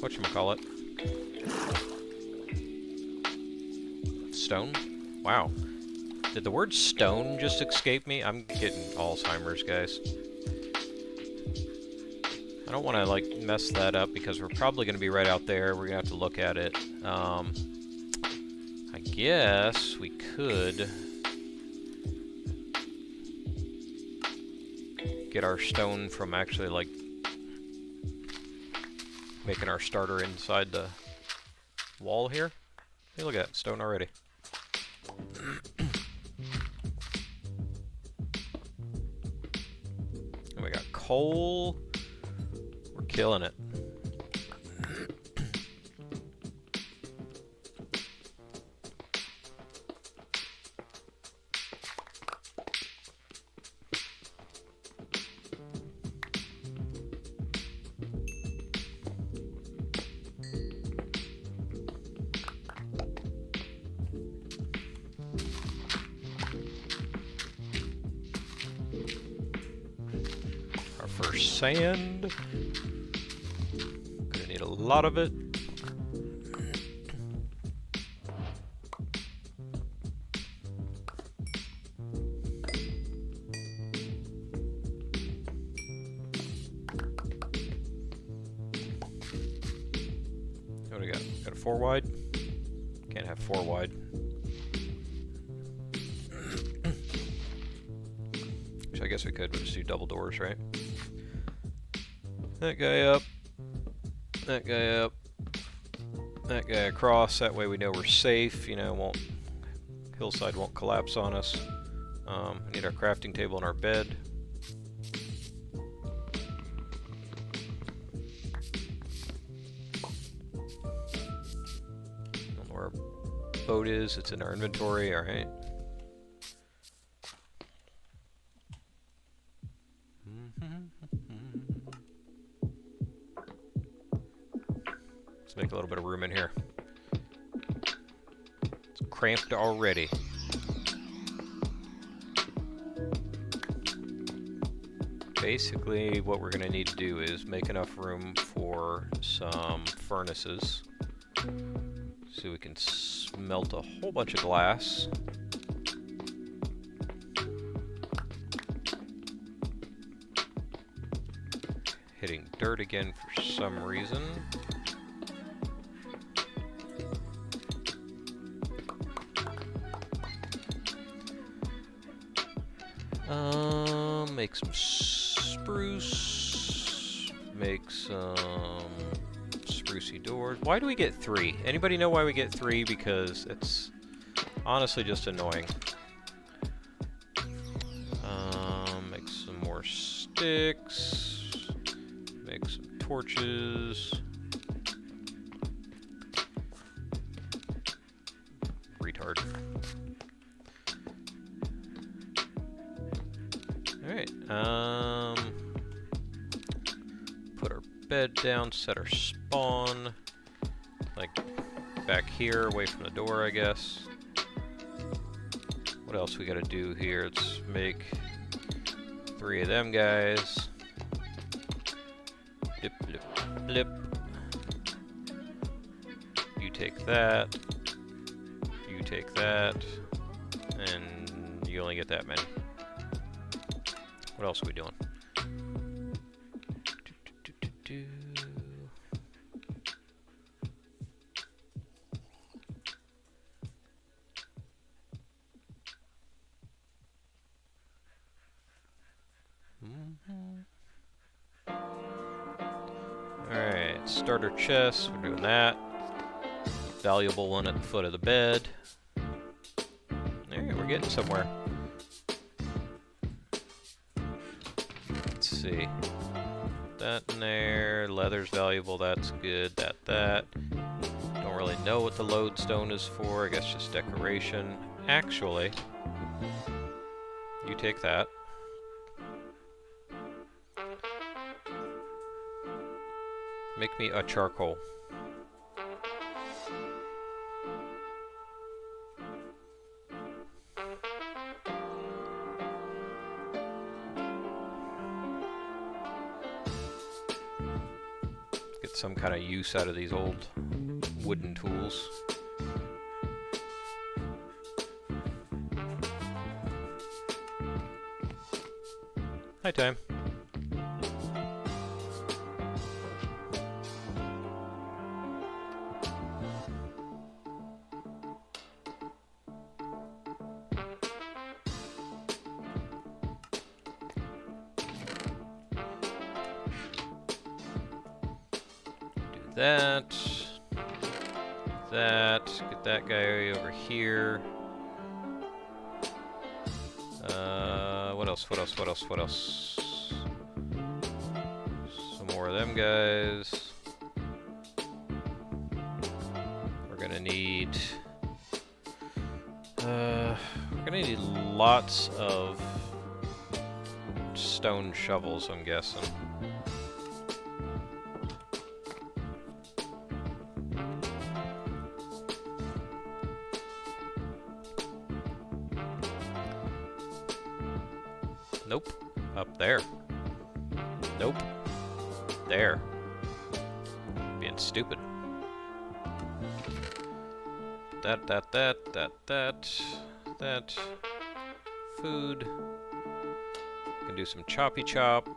whatchamacallit? Stone? Wow. Did the word stone just escape me? I'm getting Alzheimer's, guys. I don't want to, like, mess that up because we're probably going to be right out there. We're going to have to look at it. I guess we could get our stone from actually, like, making our starter inside the wall here. Hey, look at that, stone already. And we got coal. We're killing it. Sand. Gonna need a lot of it. What do we got? Got a 4 wide? Can't have 4 wide. Which I guess we could, but just do double doors, right? That guy up, that guy up, that guy across. That way we know we're safe. You know, hillside won't collapse on us. We need our crafting table and our bed. Don't know where our boat is. It's in our inventory. All right. Let's make a little bit of room in here. Let's cramped already. Basically, what we're going to need to do is make enough room for some furnaces so we can smelt a whole bunch of glass. Hitting dirt again for some reason. Make some spruce. Make some sprucey doors. Why do we get 3? Anybody know why we get 3? Because it's honestly just annoying. Make some more sticks. Make some torches. Retard. Alright, put our bed down, set our spawn, like, back here, away from the door, I guess. What else we gotta do here? Let's make 3 of them guys. Blip, blip, blip. You take that. You take that. And you only get that many. What else are we doing? Alright, starter chest, we're doing that. Valuable one at the foot of the bed. Alright, we're getting somewhere. Let's see. That in there, leather's valuable, that's good, that. Don't really know what the lodestone is for, I guess just decoration. Actually, you take that. Make me a charcoal. Get some kind of use out of these old wooden tools. Nighttime. That, get that guy over here. What else? Some more of them guys. We're gonna need lots of stone shovels, I'm guessing. Nope. Up there. Nope. There. Being stupid. That. Food. Can do some choppy chop.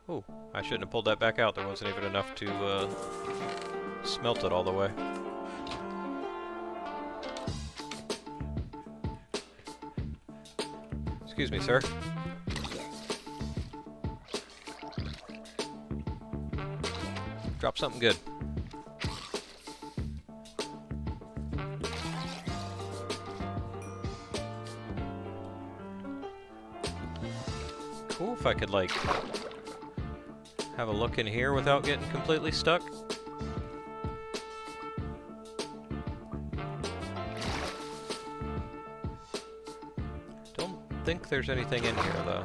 Oh, I shouldn't have pulled that back out. There wasn't even enough to smelt it all the way. Excuse me, sir. Drop something good. Cool if I could, like, have a look in here without getting completely stuck. Don't think there's anything in here, though.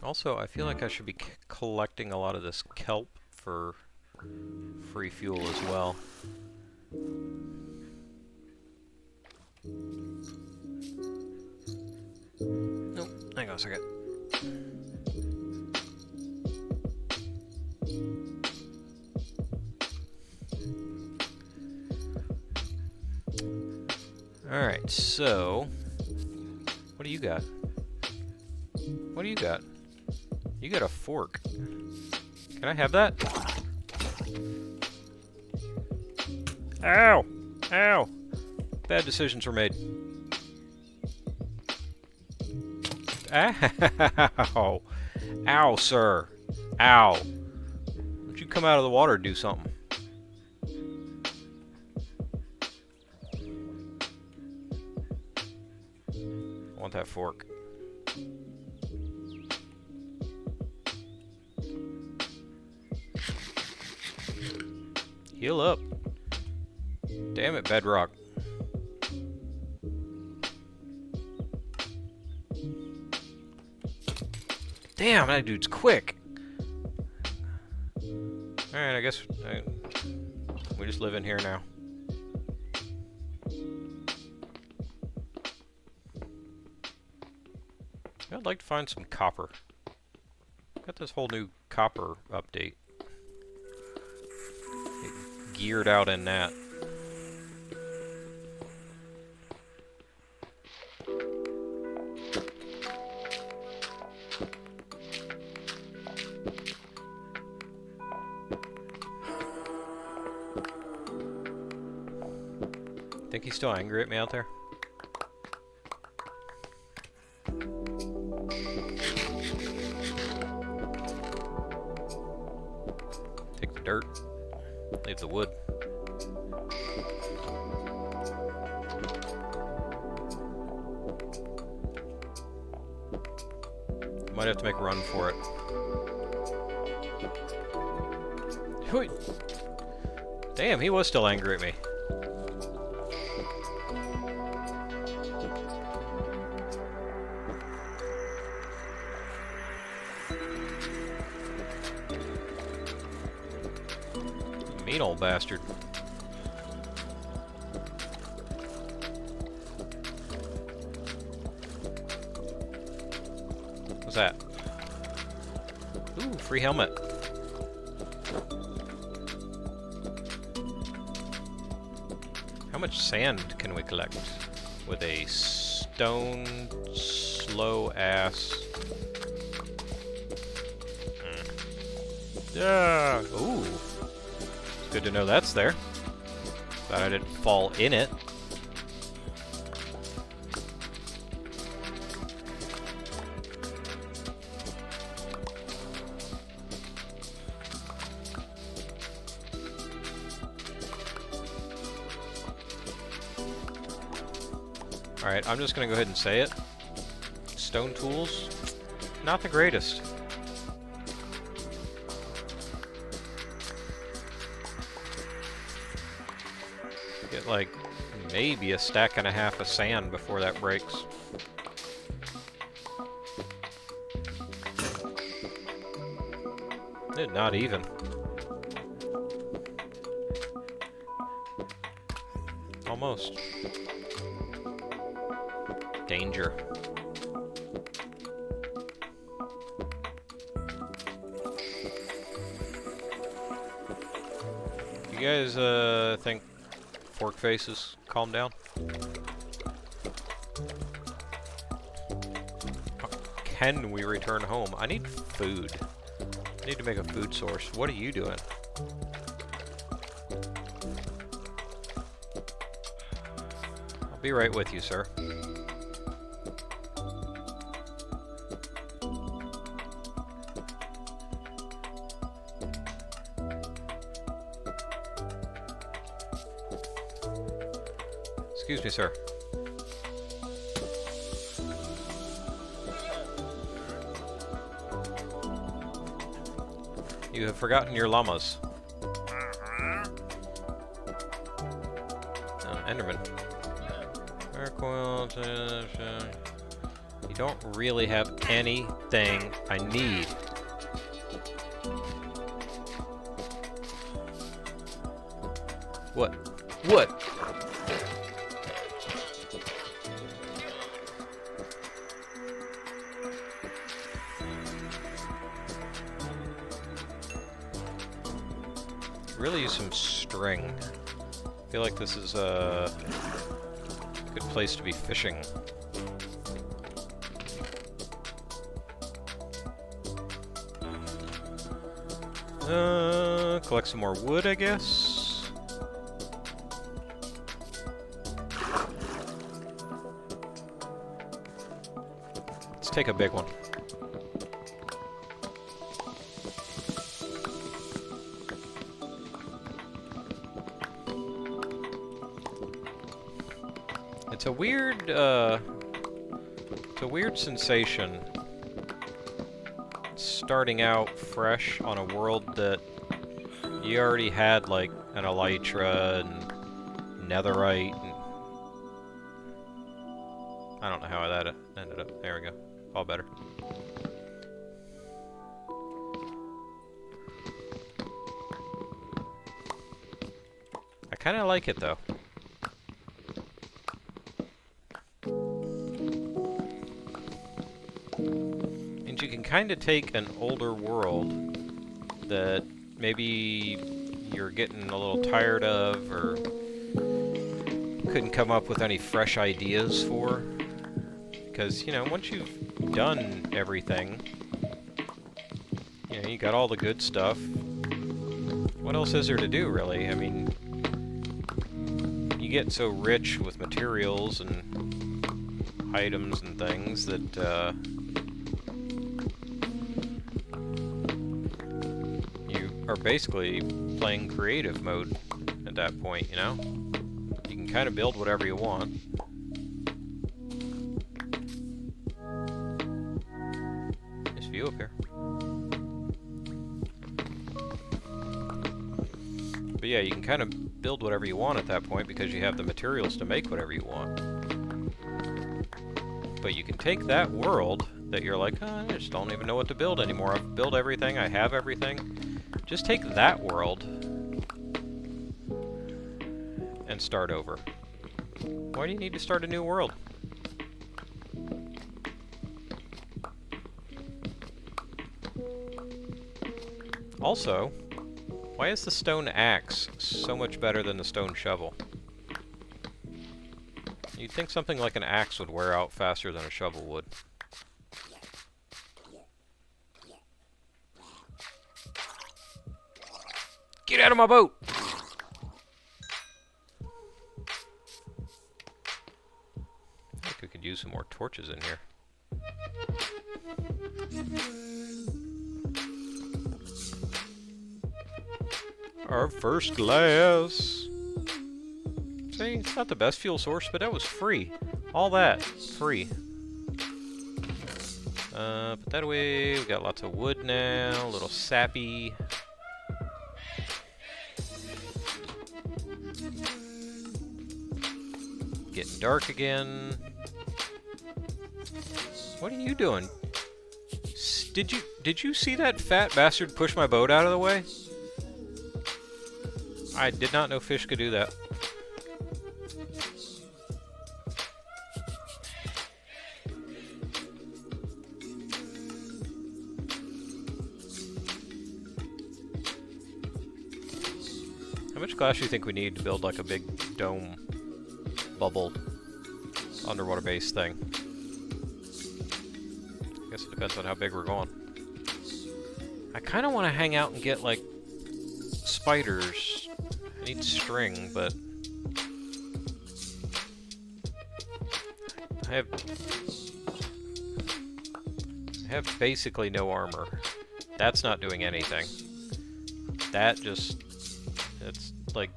Also, I feel like I should be collecting a lot of this kelp for free fuel as well. Nope, hang on a second. Alright, so what do you got? What do you got? You got a fork. Can I have that? Ow! Ow! Bad decisions were made. Ow! Ow, sir. Ow. Why don't you come out of the water and do something? I want that fork. Heal up. Damn it, Bedrock. Damn, that dude's quick. Alright, I guess we just live in here now. I'd like to find some copper. Got this whole new copper update. Geared out in that. Think he's still angry at me out there? Take the dirt. Leave the wood. Might have to make a run for it. Hui. Damn, he was still angry at me. Mean old bastard. What's that? Ooh, free helmet. How much sand can we collect with a stone slow ass? Yeah. Ooh. Good to know that's there. Glad I didn't fall in it. Alright, I'm just gonna go ahead and say it. Stone tools, not the greatest. Get like maybe a stack and a half of sand before that breaks. Not even. Almost. Danger. You guys think Fork Faces calm down? How can we return home? I need food. I need to make a food source. What are you doing? I'll be right with you, sir. Excuse me, sir. You have forgotten your llamas. Oh, Enderman. You don't really have any thing I need. What? What? Really use some string. I feel like this is a good place to be fishing. Collect some more wood, I guess. Let's take a big one. It's a weird sensation starting out fresh on a world that you already had, like, an elytra and netherite and... I don't know how that ended up. There we go. All better. I kinda like it, though. And you can kinda take an older world that maybe you're getting a little tired of or couldn't come up with any fresh ideas for. Because, you know, once you've done everything, you know, you got all the good stuff. What else is there to do, really? I mean, you get so rich with materials and items and things that, you are basically playing creative mode at that point, you know? You can kind of build whatever you want. Nice view up here. But yeah, you can kind of build whatever you want at that point because you have the materials to make whatever you want. But you can take that world that you're like, oh, I just don't even know what to build anymore. I've built everything, I have everything. Just take that world and start over. Why do you need to start a new world? Also, why is the stone axe so much better than the stone shovel? You'd think something like an axe would wear out faster than a shovel would. Get out of my boat! I think we could use some more torches in here. Our first glass. See, it's not the best fuel source, but that was free. All that, free. Put that away. We got lots of wood now, a little sappy. Getting dark again. What are you doing? Did you see that fat bastard push my boat out of the way? I did not know fish could do that. How much glass do you think we need to build like a big dome bubble underwater base thing? I guess it depends on how big we're going. I kind of want to hang out and get like spiders. I need string, but I have basically no armor. That's not doing anything. That just, it's like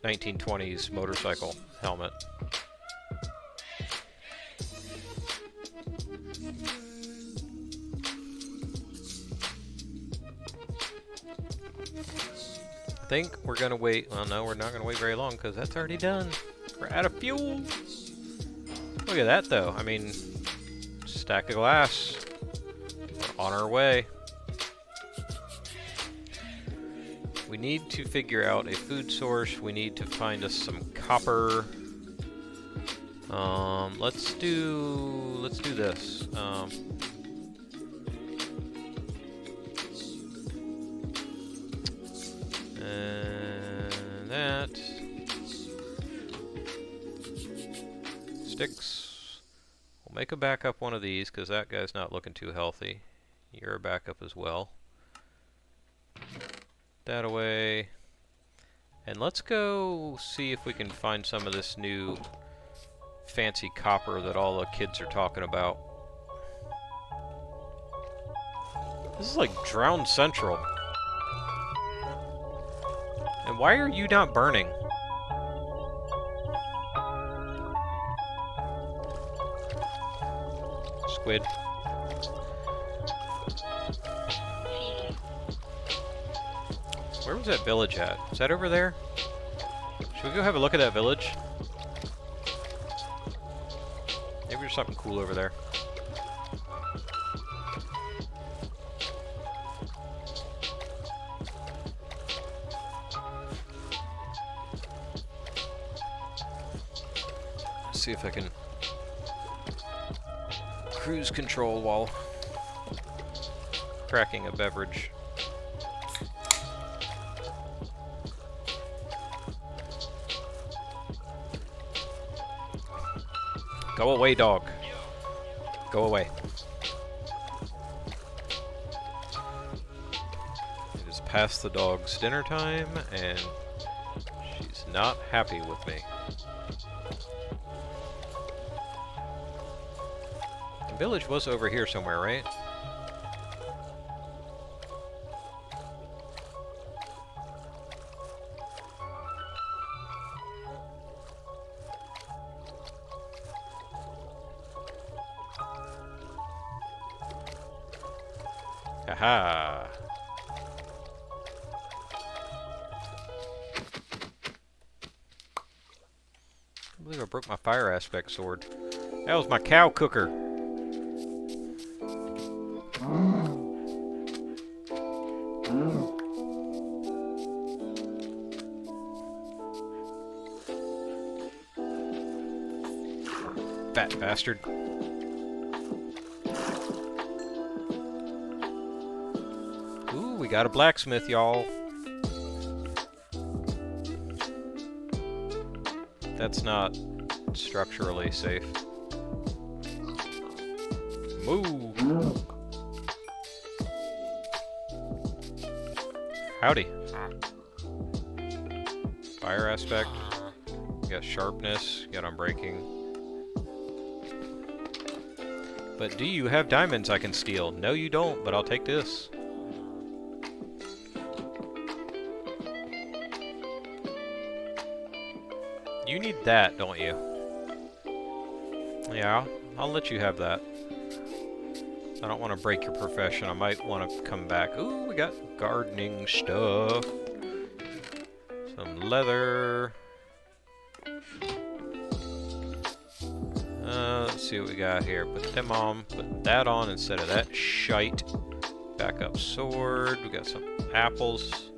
1920s motorcycle helmet. I think we're gonna wait. Well, no, we're not gonna wait very long because that's already done. We're out of fuel. Look at that, though. I mean, stack of glass. On our way. We need to figure out a food source. We need to find us some copper. Let's do this. And that. Sticks. We'll make a backup one of these because that guy's not looking too healthy. You're a backup as well. That away. And let's go see if we can find some of this new fancy copper that all the kids are talking about. This is like Drowned Central. And why are you not burning? Squid. Where was that village at? Is that over there? Should we go have a look at that village? Maybe there's something cool over there. Let's see if I can cruise control while cracking a beverage. Go away, dog. Go away. It is past the dog's dinner time, and she's not happy with me. The village was over here somewhere, right? Aha! I believe I broke my fire aspect sword. That was my cow cooker. Fat bastard. Ooh, we got a blacksmith, y'all. That's not structurally safe. Move! Howdy. Fire aspect. You got sharpness. You got unbreaking. But do you have diamonds I can steal? No, you don't, but I'll take this. You need that, don't you? Yeah, I'll let you have that. I don't want to break your profession. I might want to come back. Ooh, we got gardening stuff. Some leather. Let's see what we got here. Put them on. Put that on instead of that shite. Backup sword. We got some apples.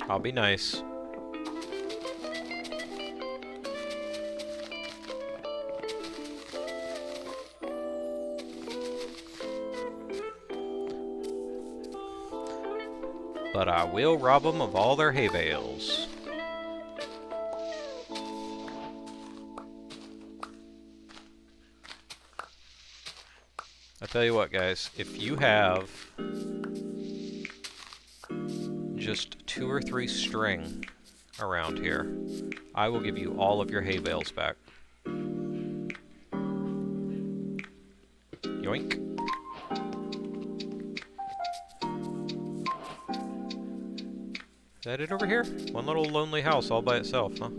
I'll be nice. But I will rob them of all their hay bales. I tell you what, guys, if you have just 2 or 3 string around here, I will give you all of your hay bales back. Yoink. Is that it over here? One little lonely house all by itself, huh?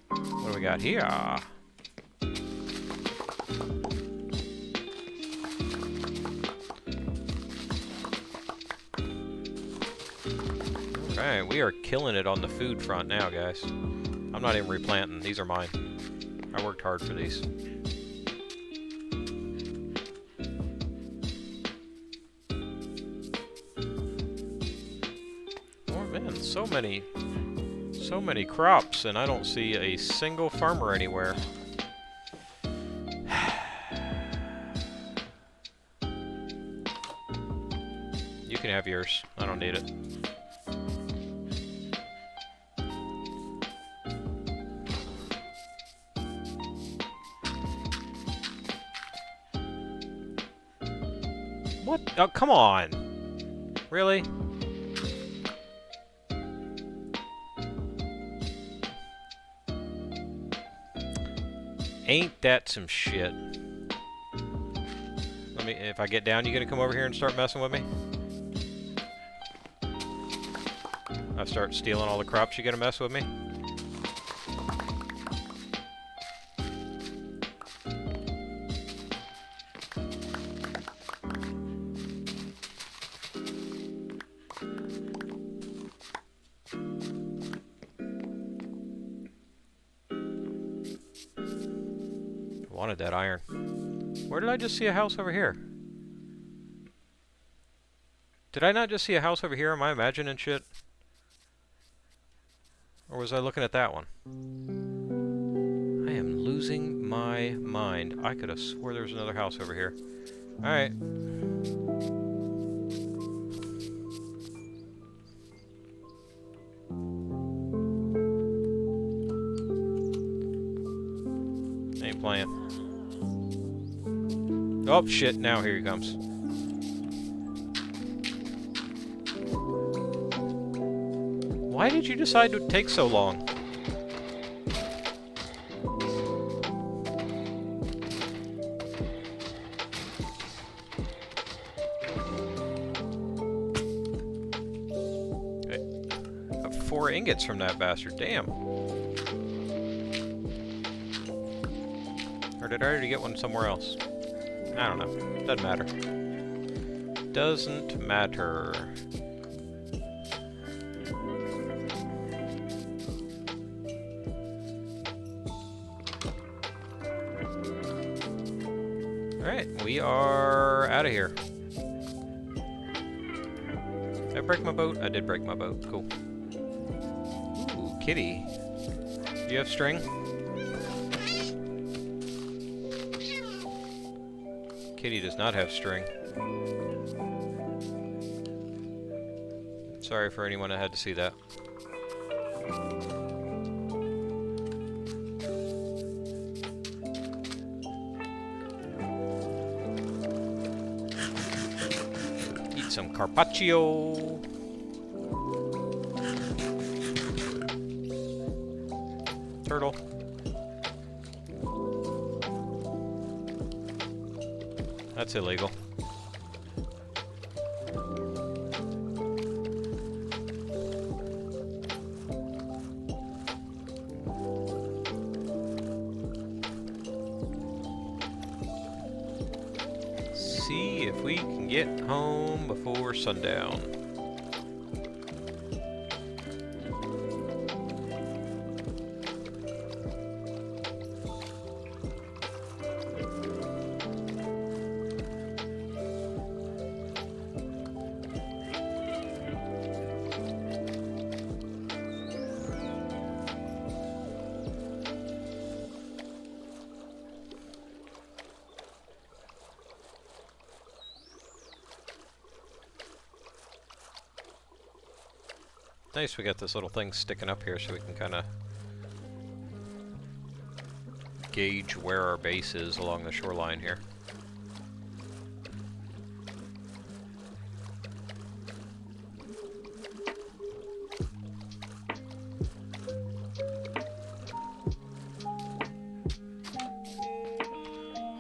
What do we got here? Alright, we are killing it on the food front now, guys. I'm not even replanting. These are mine. I worked hard for these. Oh man, so many crops, and I don't see a single farmer anywhere. You can have yours. I don't need it. What? Oh, come on! Really? Ain't that some shit? Let me. If I get down, you gonna come over here and start messing with me? I start stealing all the crops, you gonna mess with me? Wanted that iron. Where did I just see a house over here? Did I not just see a house over here? Am I imagining shit? Or was I looking at that one? I am losing my mind. I could have swore there was another house over here. Alright. Ain't playing. Oh shit, now here he comes. Why did you decide to take so long? Okay. Got 4 ingots from that bastard, damn. Or did I already get one somewhere else? I don't know. Doesn't matter. Doesn't matter. Alright, we are out of here. Did I break my boat? I did break my boat. Cool. Ooh, kitty. Do you have string? Kitty does not have string. Sorry for anyone that had to see that. Eat some carpaccio. Turtle. That's illegal. See if we can get home before sundown. Nice, we got this little thing sticking up here so we can kind of gauge where our base is along the shoreline here.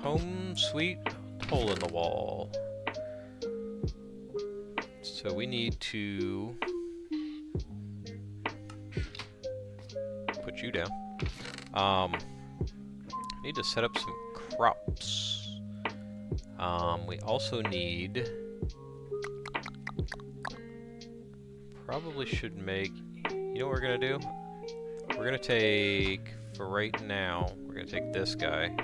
Home sweet hole in the wall. So we need to put you down. Need to set up some crops. We also need... Probably should make... You know what we're gonna do? We're gonna take, for right now, we're gonna take this guy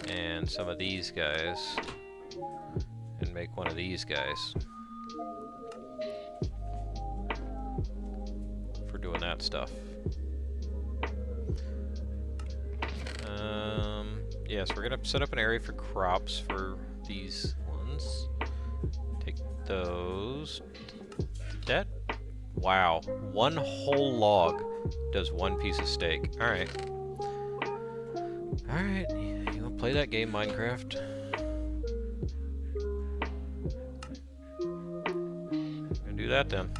and some of these guys and make one of these guys for doing that stuff. Yeah, so we're gonna set up an area for crops for these ones. Take those. That, wow, one whole log does one piece of steak. Alright. Alright, you wanna play that game, Minecraft? Gonna do that then.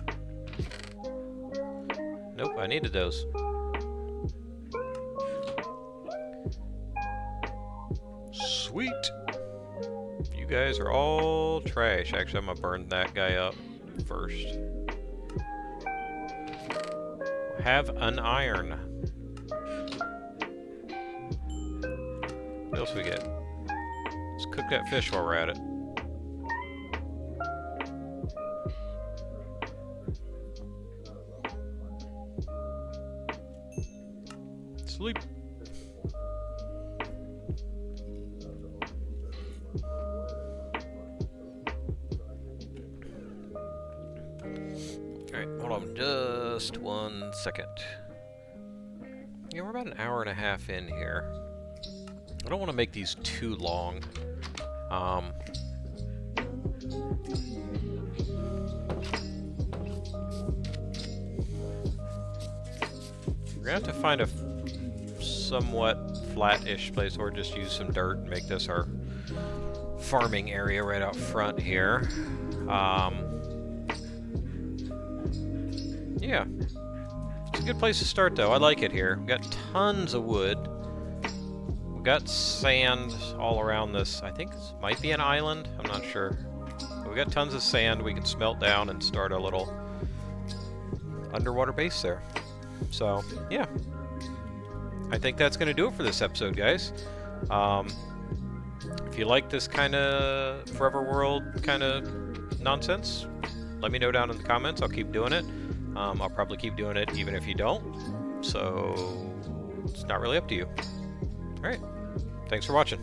Nope, I needed those. Sweet! You guys are all trash. Actually, I'm gonna burn that guy up first. Have an iron. What else we get? Let's cook that fish while we're at it. Sleep. Alright, hold on just 1 second. Yeah, we're about an hour and a half in here. I don't want to make these too long. We're gonna have to find a somewhat flat-ish place, or just use some dirt and make this our farming area right out front here. Yeah. It's a good place to start, though. I like it here. We've got tons of wood. We've got sand all around this. I think this might be an island. I'm not sure. But we've got tons of sand we can smelt down and start a little underwater base there. So, yeah. I think that's going to do it for this episode, guys. If you like this kind of Forever World kind of nonsense, let me know down in the comments. I'll keep doing it. I'll probably keep doing it even if you don't. So, it's not really up to you. Alright. Thanks for watching.